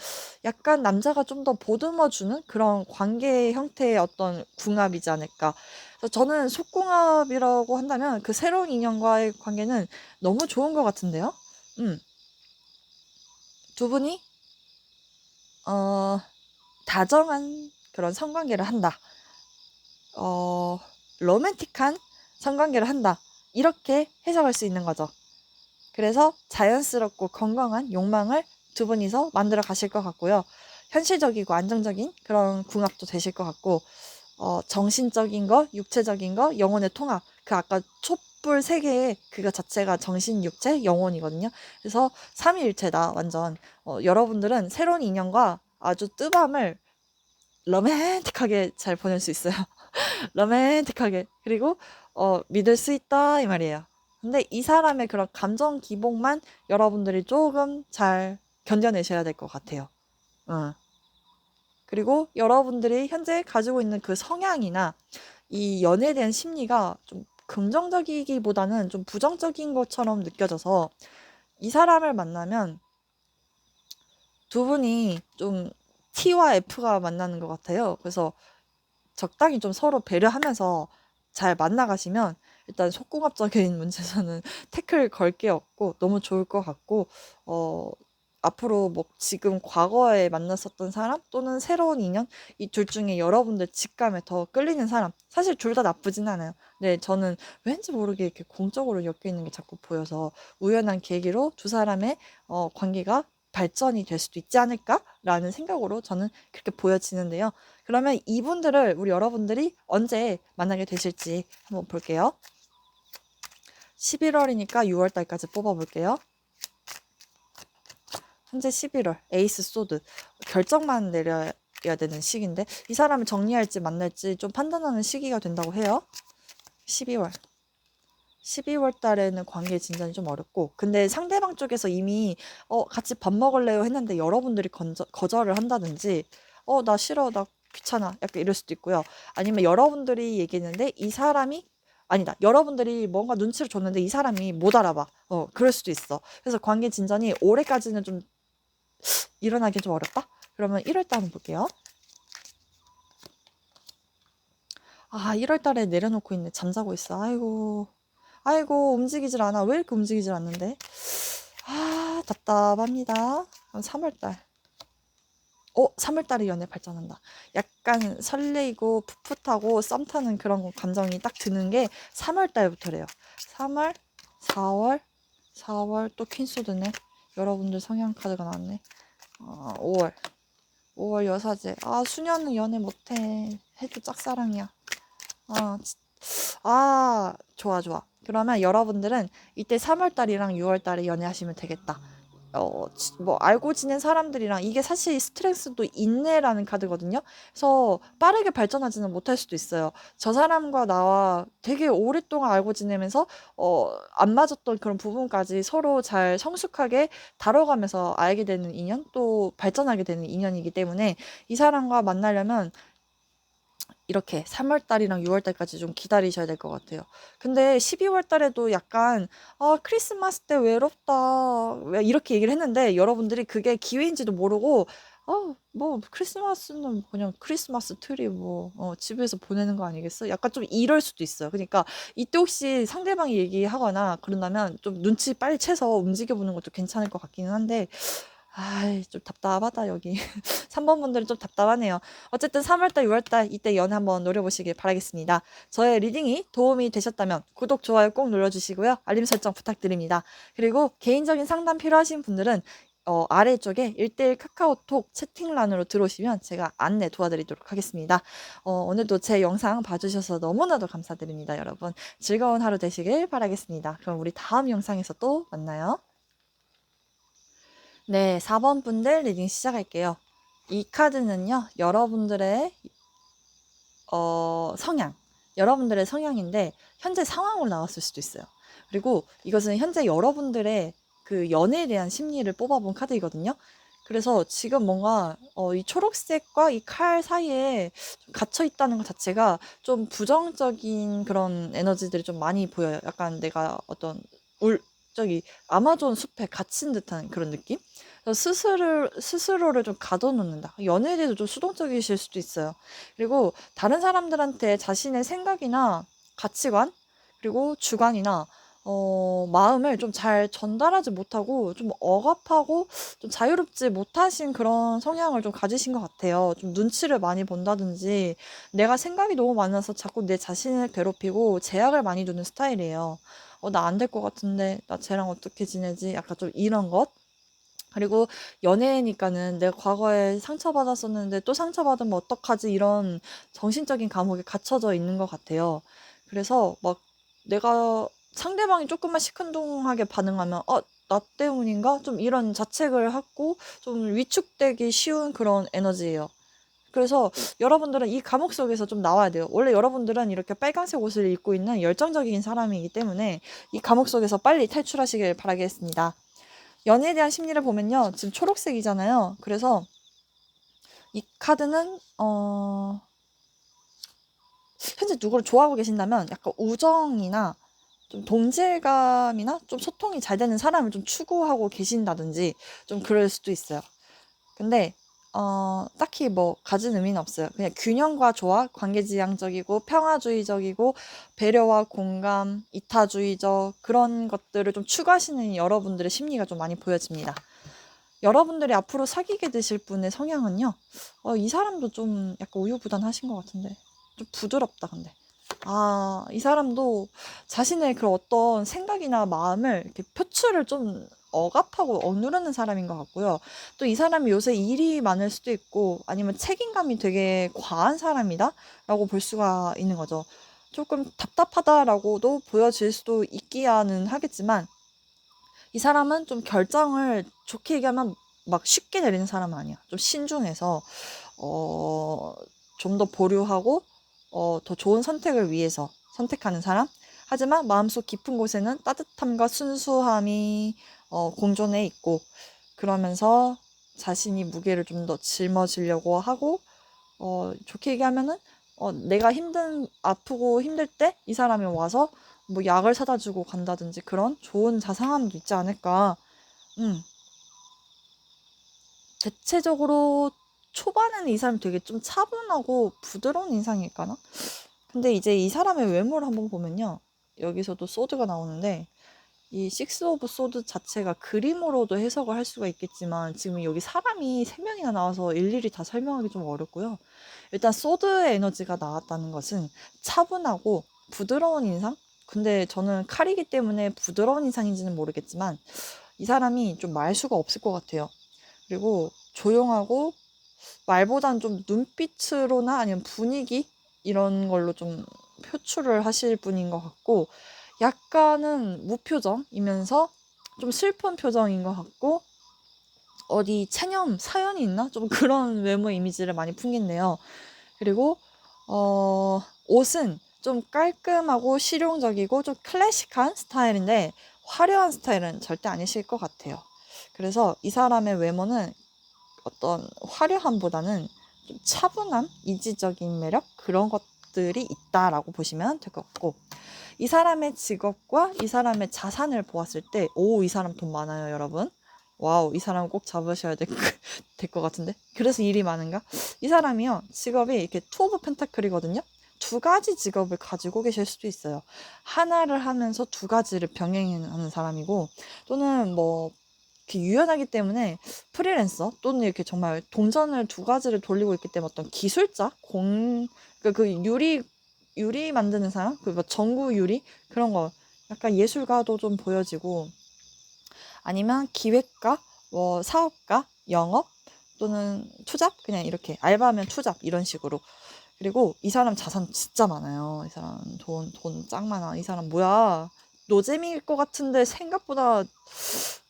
약간 남자가 좀 더 보듬어주는 그런 관계 형태의 어떤 궁합이지 않을까. 그래서 저는 속궁합이라고 한다면 그 새로운 인연과의 관계는 너무 좋은 것 같은데요. 음, 두 분이 어, 다정한 그런 성관계를 한다. 어, 로맨틱한 성관계를 한다. 이렇게 해석할 수 있는 거죠. 그래서 자연스럽고 건강한 욕망을 두 분이서 만들어 가실 것 같고요. 현실적이고 안정적인 그런 궁합도 되실 것 같고, 정신적인 거, 육체적인 거, 영혼의 통합. 그 아까 촛불 3개의 그거 자체가 정신, 육체, 영혼이거든요. 그래서 삼위일체다, 완전. 여러분들은 새로운 인연과 아주 뜨밤을 로맨틱하게 잘 보낼 수 있어요. 로맨틱하게. 그리고 믿을 수 있다 이 말이에요. 근데 이 사람의 그런 감정 기복만 여러분들이 조금 잘 견뎌내셔야 될 것 같아요. 어. 그리고 여러분들이 현재 가지고 있는 그 성향이나 이 연애에 대한 심리가 좀 긍정적이기보다는 좀 부정적인 것처럼 느껴져서, 이 사람을 만나면 두 분이 좀 T와 F가 만나는 것 같아요. 그래서 적당히 좀 서로 배려하면서 잘 만나가시면, 일단 속궁합적인 문제에서는 태클 걸 게 없고 너무 좋을 것 같고, 어, 앞으로 뭐 지금 과거에 만났었던 사람 또는 새로운 인연 이 둘 중에 여러분들 직감에 더 끌리는 사람 사실 둘 다 나쁘진 않아요. 네, 저는 왠지 모르게 이렇게 공적으로 엮여 있는 게 자꾸 보여서 우연한 계기로 두 사람의 관계가 발전이 될 수도 있지 않을까라는 생각으로 저는 그렇게 보여지는데요. 그러면 이분들을 우리 여러분들이 언제 만나게 되실지 한번 볼게요. 11월이니까 6월 달까지 뽑아볼게요. 현재 11월 에이스 소드 결정만 내려야 되는 시기인데 이 사람을 정리할지 만날지 좀 판단하는 시기가 된다고 해요. 12월 달에는 관계 진전이 좀 어렵고 근데 상대방 쪽에서 이미 같이 밥 먹을래요 했는데 여러분들이 거절을 한다든지 나 싫어 나 귀찮아 약간 이럴 수도 있고요. 아니면 여러분들이 얘기했는데 이 사람이 아니다. 여러분들이 뭔가 눈치를 줬는데 이 사람이 못 알아봐. 그럴 수도 있어. 그래서 관계 진전이 올해까지는 좀 일어나기 좀 어렵다? 그러면 1월 달 한번 볼게요. 1월 달에 내려놓고 있네. 잠자고 있어. 아이고 움직이질 않아. 왜 이렇게 움직이질 않는데? 답답합니다. 그럼 3월 달. 3월 달에 연애 발전한다. 약간 설레이고 풋풋하고 썸 타는 그런 감정이 딱 드는 게 3월 달부터래요. 3월, 4월 또 퀸소드네. 여러분들 성향 카드가 나왔네. 5월 여사제. 수녀는 연애 못해. 해도 짝사랑이야. 좋아. 그러면 여러분들은 이때 3월달이랑 6월달에 연애하시면 되겠다. 뭐 알고 지낸 사람들이랑 이게 사실 스트레스도 있네라는 카드거든요. 그래서 빠르게 발전하지는 못할 수도 있어요. 저 사람과 나와 되게 오랫동안 알고 지내면서 안 맞았던 그런 부분까지 서로 잘 성숙하게 다뤄가면서 알게 되는 인연 또 발전하게 되는 인연이기 때문에 이 사람과 만나려면 이렇게 3월 달이랑 6월 달까지 좀 기다리셔야 될 것 같아요. 근데 12월 달에도 약간 크리스마스 때 외롭다. 왜 이렇게 얘기를 했는데 여러분들이 그게 기회인지도 모르고 뭐 크리스마스는 그냥 크리스마스 트리 뭐 집에서 보내는 거 아니겠어? 약간 좀 이럴 수도 있어요. 그러니까 이때 혹시 상대방이 얘기하거나 그런다면 좀 눈치 빨리 채서 움직여 보는 것도 괜찮을 것 같기는 한데 좀 답답하다 여기 3번 분들은 좀 답답하네요. 어쨌든 3월달 6월달 이때 연애 한번 노려보시길 바라겠습니다. 저의 리딩이 도움이 되셨다면 구독 좋아요 꼭 눌러주시고요. 알림 설정 부탁드립니다. 그리고 개인적인 상담 필요하신 분들은 아래쪽에 1대1 카카오톡 채팅란으로 들어오시면 제가 안내 도와드리도록 하겠습니다. 오늘도 제 영상 봐주셔서 너무나도 감사드립니다. 여러분 즐거운 하루 되시길 바라겠습니다. 그럼 우리 다음 영상에서 또 만나요. 네, 4번 분들 리딩 시작할게요. 이 카드는요, 여러분들의 성향인데, 현재 상황으로 나왔을 수도 있어요. 그리고 이것은 현재 여러분들의 그 연애에 대한 심리를 뽑아본 카드이거든요. 그래서 지금 뭔가 이 초록색과 이 칼 사이에 좀 갇혀 있다는 것 자체가 좀 부정적인 그런 에너지들이 좀 많이 보여요. 약간 내가 어떤 저기 아마존 숲에 갇힌 듯한 그런 느낌? 그래서 스스로를 좀 가둬놓는다. 연애에 대해서 좀 수동적이실 수도 있어요. 그리고 다른 사람들한테 자신의 생각이나 가치관, 그리고 주관이나 마음을 좀 잘 전달하지 못하고 좀 억압하고 좀 자유롭지 못하신 그런 성향을 좀 가지신 것 같아요. 좀 눈치를 많이 본다든지 내가 생각이 너무 많아서 자꾸 내 자신을 괴롭히고 제약을 많이 두는 스타일이에요. 나 안 될 것 같은데 나 쟤랑 어떻게 지내지? 약간 좀 이런 것. 그리고 연애니까는 내가 과거에 상처받았었는데 또 상처받으면 어떡하지? 이런 정신적인 감옥에 갇혀져 있는 것 같아요. 그래서 막 내가 상대방이 조금만 시큰둥하게 반응하면 나 때문인가? 좀 이런 자책을 하고 좀 위축되기 쉬운 그런 에너지예요. 그래서 여러분들은 이 감옥 속에서 좀 나와야 돼요. 원래 여러분들은 이렇게 빨간색 옷을 입고 있는 열정적인 사람이기 때문에 이 감옥 속에서 빨리 탈출하시길 바라겠습니다. 연애에 대한 심리를 보면요. 지금 초록색이잖아요. 그래서 이 카드는 현재 누구를 좋아하고 계신다면 약간 우정이나 좀 동질감이나 좀 소통이 잘 되는 사람을 좀 추구하고 계신다든지 좀 그럴 수도 있어요. 근데 딱히 뭐 가진 의미는 없어요. 그냥 균형과 조화, 관계지향적이고 평화주의적이고 배려와 공감, 이타주의적 그런 것들을 좀 추구하시는 여러분들의 심리가 좀 많이 보여집니다. 여러분들이 앞으로 사귀게 되실 분의 성향은요, 이 사람도 좀 약간 우유부단하신 것 같은데, 좀 부드럽다, 근데. 이 사람도 자신의 그 어떤 생각이나 마음을 이렇게 표출을 좀 억압하고 억누르는 사람인 것 같고요. 또 이 사람이 요새 일이 많을 수도 있고, 아니면 책임감이 되게 과한 사람이다? 라고 볼 수가 있는 거죠. 조금 답답하다라고도 보여질 수도 있기야는 하겠지만, 이 사람은 좀 결정을 좋게 얘기하면 막 쉽게 내리는 사람은 아니야. 좀 신중해서, 어, 좀 더 보류하고, 더 좋은 선택을 위해서 선택하는 사람? 하지만 마음속 깊은 곳에는 따뜻함과 순수함이 공존해 있고, 그러면서 자신이 무게를 좀 더 짊어지려고 하고, 좋게 얘기하면은, 내가 아프고 힘들 때 이 사람이 와서 뭐 약을 사다 주고 간다든지 그런 좋은 자상함도 있지 않을까. 음, 대체적으로 초반에는 이 사람이 되게 좀 차분하고 부드러운 인상일까나? 근데 이제 이 사람의 외모를 한번 보면요. 여기서도 소드가 나오는데, 이 식스 오브 소드 자체가 그림으로도 해석을 할 수가 있겠지만, 지금 여기 사람이 3명이나 나와서 일일이 다 설명하기 좀 어렵고요. 일단 소드의 에너지가 나왔다는 것은 차분하고 부드러운 인상? 근데 저는 칼이기 때문에 부드러운 인상인지는 모르겠지만, 이 사람이 좀 말수가 없을 것 같아요. 그리고 조용하고, 말보단 좀 눈빛으로나 아니면 분위기 이런 걸로 좀 표출을 하실 분인 것 같고, 약간은 무표정이면서 좀 슬픈 표정인 것 같고, 어디 체념 사연이 있나? 좀 그런 외모 이미지를 많이 풍긴데요. 그리고 옷은 좀 깔끔하고 실용적이고 좀 클래식한 스타일인데, 화려한 스타일은 절대 아니실 것 같아요. 그래서 이 사람의 외모는 어떤 화려함보다는 좀 차분함, 이지적인 매력 그런 것들이 있다라고 보시면 될 것 같고, 이 사람의 직업과 이 사람의 자산을 보았을 때, 이 사람 돈 많아요, 여러분. 와우, 이 사람 꼭 잡으셔야 될 것 같은데. 그래서 일이 많은가? 이 사람이요, 직업이 이렇게 투 오브 펜타클이거든요. 2가지 직업을 가지고 계실 수도 있어요. 하나를 하면서 2가지를 병행하는 사람이고, 또는 뭐 이렇게 유연하기 때문에 프리랜서 또는 이렇게 정말 동전을 2가지를 돌리고 있기 때문에 어떤 기술자, 그 유리 만드는 사람, 그 뭐 전구 유리 그런 거, 약간 예술가도 좀 보여지고, 아니면 기획가, 뭐 사업가, 영업 또는 투잡, 그냥 이렇게 알바면 투잡 이런 식으로. 그리고 이 사람 자산 진짜 많아요. 이 사람 돈 짱 많아. 이 사람 뭐야? 노잼일 것 같은데 생각보다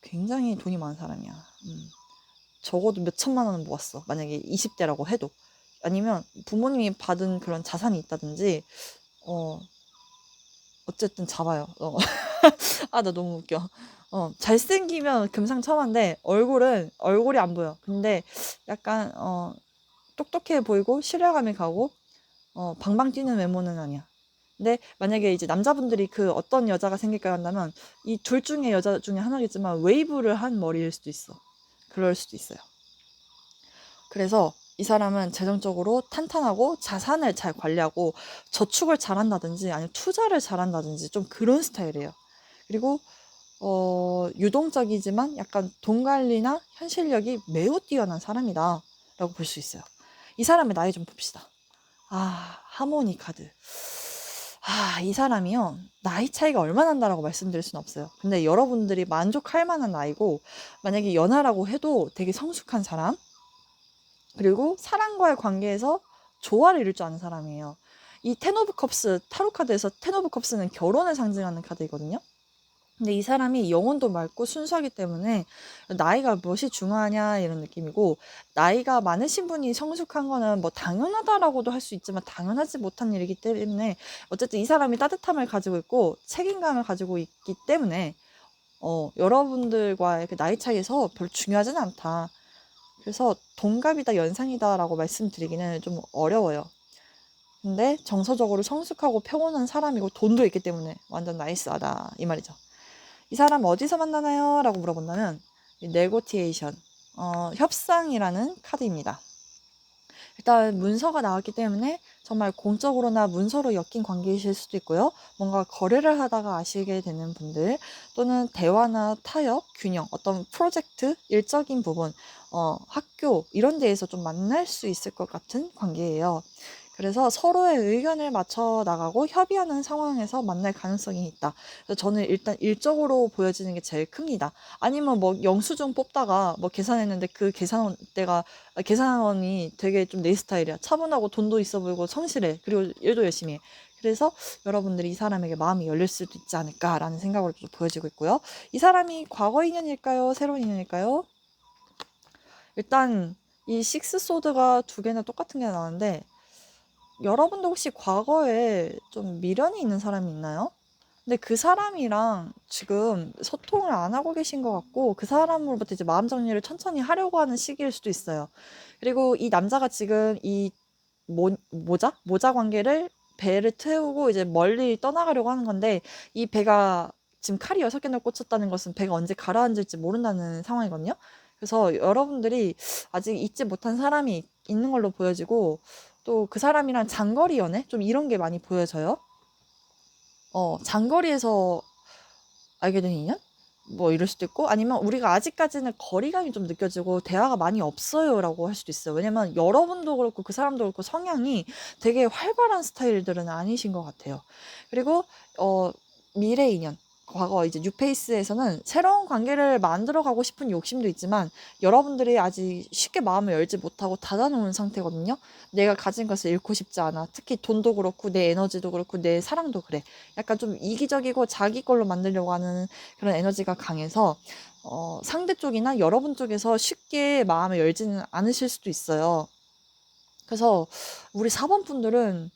굉장히 돈이 많은 사람이야. 적어도 몇 천만 원은 모았어. 만약에 20대라고 해도. 아니면 부모님이 받은 그런 자산이 있다든지, 어, 어쨌든 잡아요. 나 너무 웃겨. 잘생기면 금상첨화인데, 얼굴이 안 보여. 근데 약간, 똑똑해 보이고, 신뢰감이 가고, 방방 뛰는 외모는 아니야. 근데 만약에 이제 남자분들이 그 어떤 여자가 생길까 한다면, 이 둘 중에 여자 중에 하나겠지만, 웨이브를 한 머리일 수도 있어. 그럴 수도 있어요. 그래서 이 사람은 재정적으로 탄탄하고 자산을 잘 관리하고 저축을 잘한다든지 아니면 투자를 잘한다든지 좀 그런 스타일이에요. 그리고 유동적이지만 약간 돈 관리나 현실력이 매우 뛰어난 사람이다 라고 볼 수 있어요. 이 사람의 나이 좀 봅시다. 하모니 카드. 이 사람이요, 나이 차이가 얼마 난다라고 말씀드릴 수는 없어요. 근데 여러분들이 만족할 만한 나이고, 만약에 연하라고 해도 되게 성숙한 사람, 그리고 사랑과의 관계에서 조화를 이룰 줄 아는 사람이에요. 이 텐 오브 컵스, 타로 카드에서 텐 오브 컵스는 결혼을 상징하는 카드이거든요. 근데 이 사람이 영혼도 맑고 순수하기 때문에 나이가 몇이 중요하냐 이런 느낌이고, 나이가 많으신 분이 성숙한 거는 뭐 당연하다라고도 할 수 있지만 당연하지 못한 일이기 때문에, 어쨌든 이 사람이 따뜻함을 가지고 있고 책임감을 가지고 있기 때문에 여러분들과의 그 나이 차이에서 별로 중요하지는 않다. 그래서 동갑이다 연상이다라고 말씀드리기는 좀 어려워요. 근데 정서적으로 성숙하고 평온한 사람이고 돈도 있기 때문에 완전 나이스하다 이 말이죠. 이 사람 어디서 만나나요? 라고 물어본다면, 네고티에이션, 협상이라는 카드입니다. 일단 문서가 나왔기 때문에 정말 공적으로나 문서로 엮인 관계이실 수도 있고요. 뭔가 거래를 하다가 아시게 되는 분들, 또는 대화나 타협, 균형, 어떤 프로젝트, 일적인 부분, 학교 이런 데에서 좀 만날 수 있을 것 같은 관계예요. 그래서 서로의 의견을 맞춰 나가고 협의하는 상황에서 만날 가능성이 있다. 그래서 저는 일단 일적으로 보여지는 게 제일 큽니다. 아니면 뭐 영수증 뽑다가 뭐 계산했는데 그 계산원이 되게 좀 내 스타일이야. 차분하고 돈도 있어 보이고 성실해. 그리고 일도 열심히 해. 그래서 여러분들이 이 사람에게 마음이 열릴 수도 있지 않을까라는 생각으로 좀 보여지고 있고요. 이 사람이 과거 인연일까요? 새로운 인연일까요? 일단 이 식스 소드가 두 개나 똑같은 게 나왔는데, 여러분도 혹시 과거에 좀 미련이 있는 사람이 있나요? 근데 그 사람이랑 지금 소통을 안 하고 계신 것 같고, 그 사람으로부터 이제 마음 정리를 천천히 하려고 하는 시기일 수도 있어요. 그리고 이 남자가 지금 이 모자 관계를, 배를 태우고 이제 멀리 떠나가려고 하는 건데, 이 배가 지금 칼이 6개나 꽂혔다는 것은 배가 언제 가라앉을지 모른다는 상황이거든요. 그래서 여러분들이 아직 잊지 못한 사람이 있는 걸로 보여지고, 또 그 사람이랑 장거리 연애? 좀 이런 게 많이 보여져요. 장거리에서 알게 된 인연? 뭐 이럴 수도 있고, 아니면 우리가 아직까지는 거리감이 좀 느껴지고 대화가 많이 없어요라고 할 수도 있어요. 왜냐면 여러분도 그렇고 그 사람도 그렇고 성향이 되게 활발한 스타일들은 아니신 것 같아요. 그리고 어 미래 인연, 과거 이제 뉴페이스에서는 새로운 관계를 만들어 가고 싶은 욕심도 있지만, 여러분들이 아직 쉽게 마음을 열지 못하고 닫아놓은 상태거든요. 내가 가진 것을 잃고 싶지 않아. 특히 돈도 그렇고 내 에너지도 그렇고 내 사랑도 그래. 약간 좀 이기적이고 자기 걸로 만들려고 하는 그런 에너지가 강해서, 상대 쪽이나 여러분 쪽에서 쉽게 마음을 열지는 않으실 수도 있어요. 그래서 우리 4번 분들은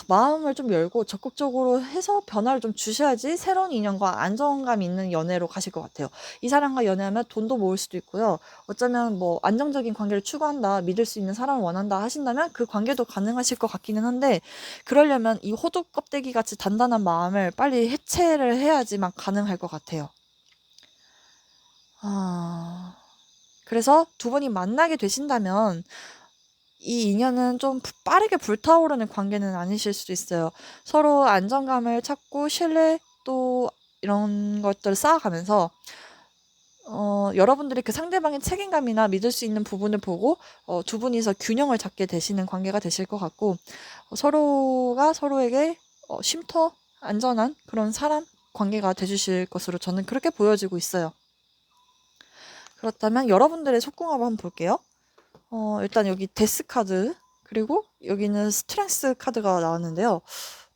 마음을 좀 열고 적극적으로 해서 변화를 좀 주셔야지 새로운 인연과 안정감 있는 연애로 가실 것 같아요. 이 사람과 연애하면 돈도 모을 수도 있고요. 어쩌면 뭐 안정적인 관계를 추구한다, 믿을 수 있는 사람을 원한다 하신다면 그 관계도 가능하실 것 같기는 한데, 그러려면 이 호두 껍데기 같이 단단한 마음을 빨리 해체를 해야지만 가능할 것 같아요. 아, 그래서 두 분이 만나게 되신다면 이 인연은 좀 빠르게 불타오르는 관계는 아니실 수도 있어요. 서로 안정감을 찾고 신뢰, 또 이런 것들을 쌓아가면서 여러분들이 그 상대방의 책임감이나 믿을 수 있는 부분을 보고 두 분이서 균형을 잡게 되시는 관계가 되실 것 같고, 서로가 서로에게 쉼터, 안전한 그런 사람 관계가 돼주실 것으로 저는 그렇게 보여지고 있어요. 그렇다면 여러분들의 속궁합을 한번 볼게요. 일단 여기 데스 카드, 그리고 여기는 스트렝스 카드가 나왔는데요.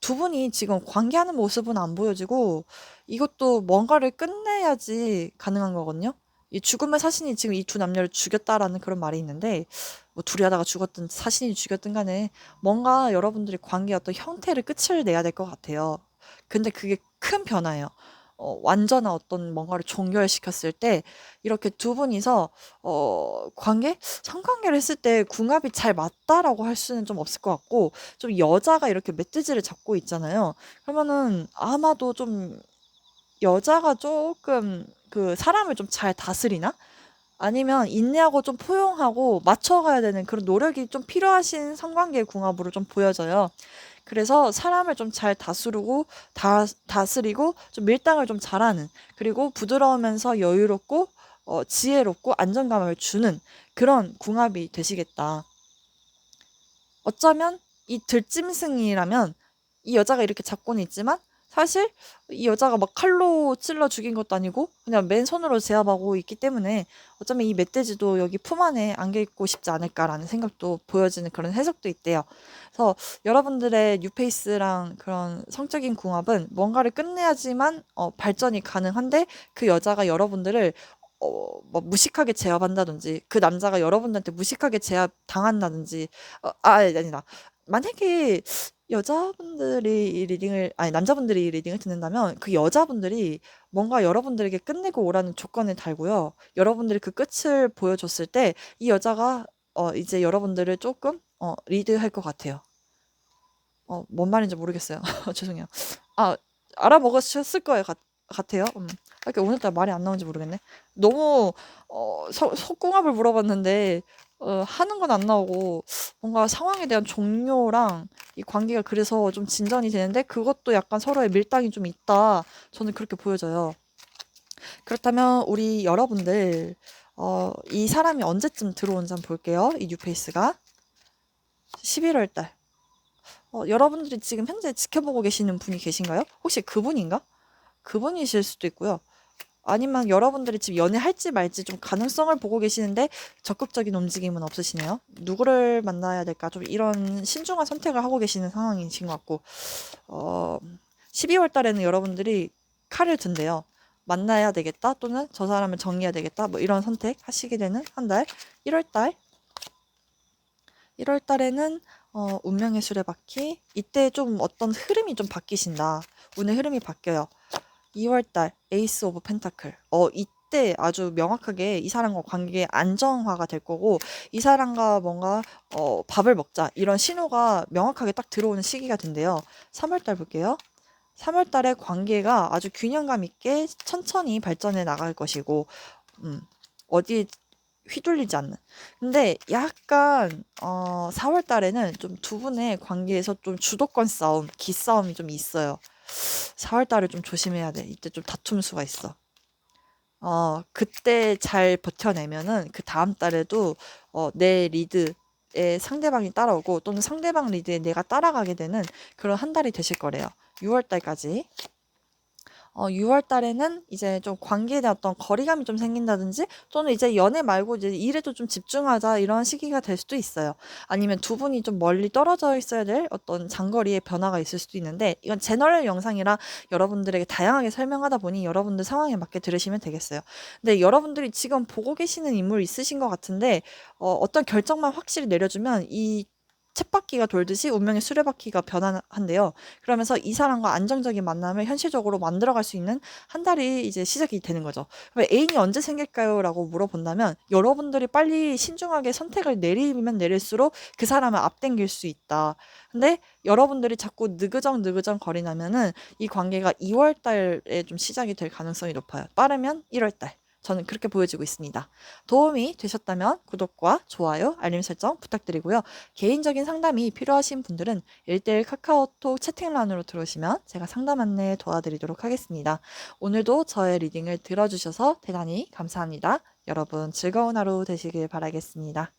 두 분이 지금 관계하는 모습은 안 보여지고, 이것도 뭔가를 끝내야지 가능한 거거든요. 이 죽음의 사신이 지금 이 두 남녀를 죽였다라는 그런 말이 있는데, 뭐 둘이 하다가 죽었든 사신이 죽였든 간에 뭔가 여러분들이 관계의 어떤 형태를 끝을 내야 될 것 같아요. 근데 그게 큰 변화예요. 완전한 어떤 뭔가를 종결시켰을 때 이렇게 두 분이서 성관계를 했을 때 궁합이 잘 맞다라고 할 수는 좀 없을 것 같고, 좀 여자가 이렇게 멧돼지를 잡고 있잖아요. 그러면은 아마도 좀 여자가 조금 그 사람을 좀 잘 다스리나? 아니면 인내하고 좀 포용하고 맞춰가야 되는 그런 노력이 좀 필요하신 성관계 궁합으로 좀 보여져요. 그래서 사람을 좀 잘 다스리고, 다스리고 좀 밀당을 좀 잘하는, 그리고 부드러우면서 여유롭고 지혜롭고 안정감을 주는 그런 궁합이 되시겠다. 어쩌면 이 들짐승이라면 이 여자가 이렇게 잡고는 있지만, 사실 이 여자가 막 칼로 찔러 죽인 것도 아니고 그냥 맨손으로 제압하고 있기 때문에, 어쩌면 이 멧돼지도 여기 품 안에 안겨 있고 싶지 않을까라는 생각도 보여지는 그런 해석도 있대요. 그래서 여러분들의 뉴페이스랑 그런 성적인 궁합은 뭔가를 끝내야지만 발전이 가능한데, 그 여자가 여러분들을 뭐 무식하게 제압한다든지, 그 남자가 여러분들한테 무식하게 제압 당한다든지, 아니다. 만약에 여자분들이 이 리딩을, 아니, 남자분들이 이 리딩을 듣는다면 그 여자분들이 뭔가 여러분들에게 끝내고 오라는 조건을 달고요. 여러분들이 그 끝을 보여줬을 때 이 여자가 이제 여러분들을 조금 리드할 것 같아요. 뭔 말인지 모르겠어요. 죄송해요. 아, 알아먹으셨을 거예요. 같아요. 이렇게 오늘따라 말이 안 나오는지 모르겠네. 너무 속궁합을 물어봤는데 하는 건 안 나오고 뭔가 상황에 대한 종료랑 이 관계가 그래서 좀 진전이 되는데 그것도 약간 서로의 밀당이 좀 있다. 저는 그렇게 보여져요. 그렇다면 우리 여러분들 이 사람이 언제쯤 들어온지 한번 볼게요. 이 뉴페이스가 11월 달. 여러분들이 지금 현재 지켜보고 계시는 분이 계신가요? 혹시 그분인가? 그분이실 수도 있고요. 아니면 여러분들이 지금 연애할지 말지 좀 가능성을 보고 계시는데 적극적인 움직임은 없으시네요. 누구를 만나야 될까? 좀 이런 신중한 선택을 하고 계시는 상황이신 것 같고, 12월 달에는 여러분들이 칼을 든대요. 만나야 되겠다 또는 저 사람을 정리해야 되겠다 뭐 이런 선택 하시게 되는 한 달. 1월 달. 1월 달에는 운명의 수레바퀴. 이때 좀 어떤 흐름이 좀 바뀌신다. 운의 흐름이 바뀌어요. 2월 달 에이스 오브 펜타클. 이때 아주 명확하게 이 사람과 관계 안정화가 될 거고 이 사람과 뭔가 밥을 먹자 이런 신호가 명확하게 딱 들어오는 시기가 된대요. 3월 달 볼게요. 3월 달에 관계가 아주 균형감 있게 천천히 발전해 나갈 것이고 어디에 휘둘리지 않는. 근데 약간 4월 달에는 좀 두 분의 관계에서 좀 주도권 싸움, 기싸움이 좀 있어요. 4월 달에 좀 조심해야 돼. 이때 좀 다툼 수가 있어. 그때 잘 버텨내면은 그 다음 달에도 내 리드에 상대방이 따라오고 또는 상대방 리드에 내가 따라가게 되는 그런 한 달이 되실 거래요. 6월 달까지. 6월 달에는 이제 좀 관계에 대한 어떤 거리감이 좀 생긴다든지 또는 이제 연애 말고 이제 일에도 좀 집중하자 이런 시기가 될 수도 있어요. 아니면 두 분이 좀 멀리 떨어져 있어야 될 어떤 장거리의 변화가 있을 수도 있는데 이건 제너럴 영상이라 여러분들에게 다양하게 설명하다 보니 여러분들 상황에 맞게 들으시면 되겠어요. 근데 여러분들이 지금 보고 계시는 인물 있으신 것 같은데 어떤 결정만 확실히 내려주면 이 쳇바퀴가 돌듯이 운명의 수레바퀴가 변환한대요. 그러면서 이 사람과 안정적인 만남을 현실적으로 만들어갈 수 있는 한 달이 이제 시작이 되는 거죠. 왜 애인이 언제 생길까요? 라고 물어본다면 여러분들이 빨리 신중하게 선택을 내리면 내릴수록 그 사람을 앞당길 수 있다. 근데 여러분들이 자꾸 느그정 거리나면은 이 관계가 2월 달에 좀 시작이 될 가능성이 높아요. 빠르면 1월 달. 저는 그렇게 보여지고 있습니다. 도움이 되셨다면 구독과 좋아요, 알림 설정 부탁드리고요. 개인적인 상담이 필요하신 분들은 1대1 카카오톡 채팅란으로 들어오시면 제가 상담 안내 도와드리도록 하겠습니다. 오늘도 저의 리딩을 들어주셔서 대단히 감사합니다. 여러분 즐거운 하루 되시길 바라겠습니다.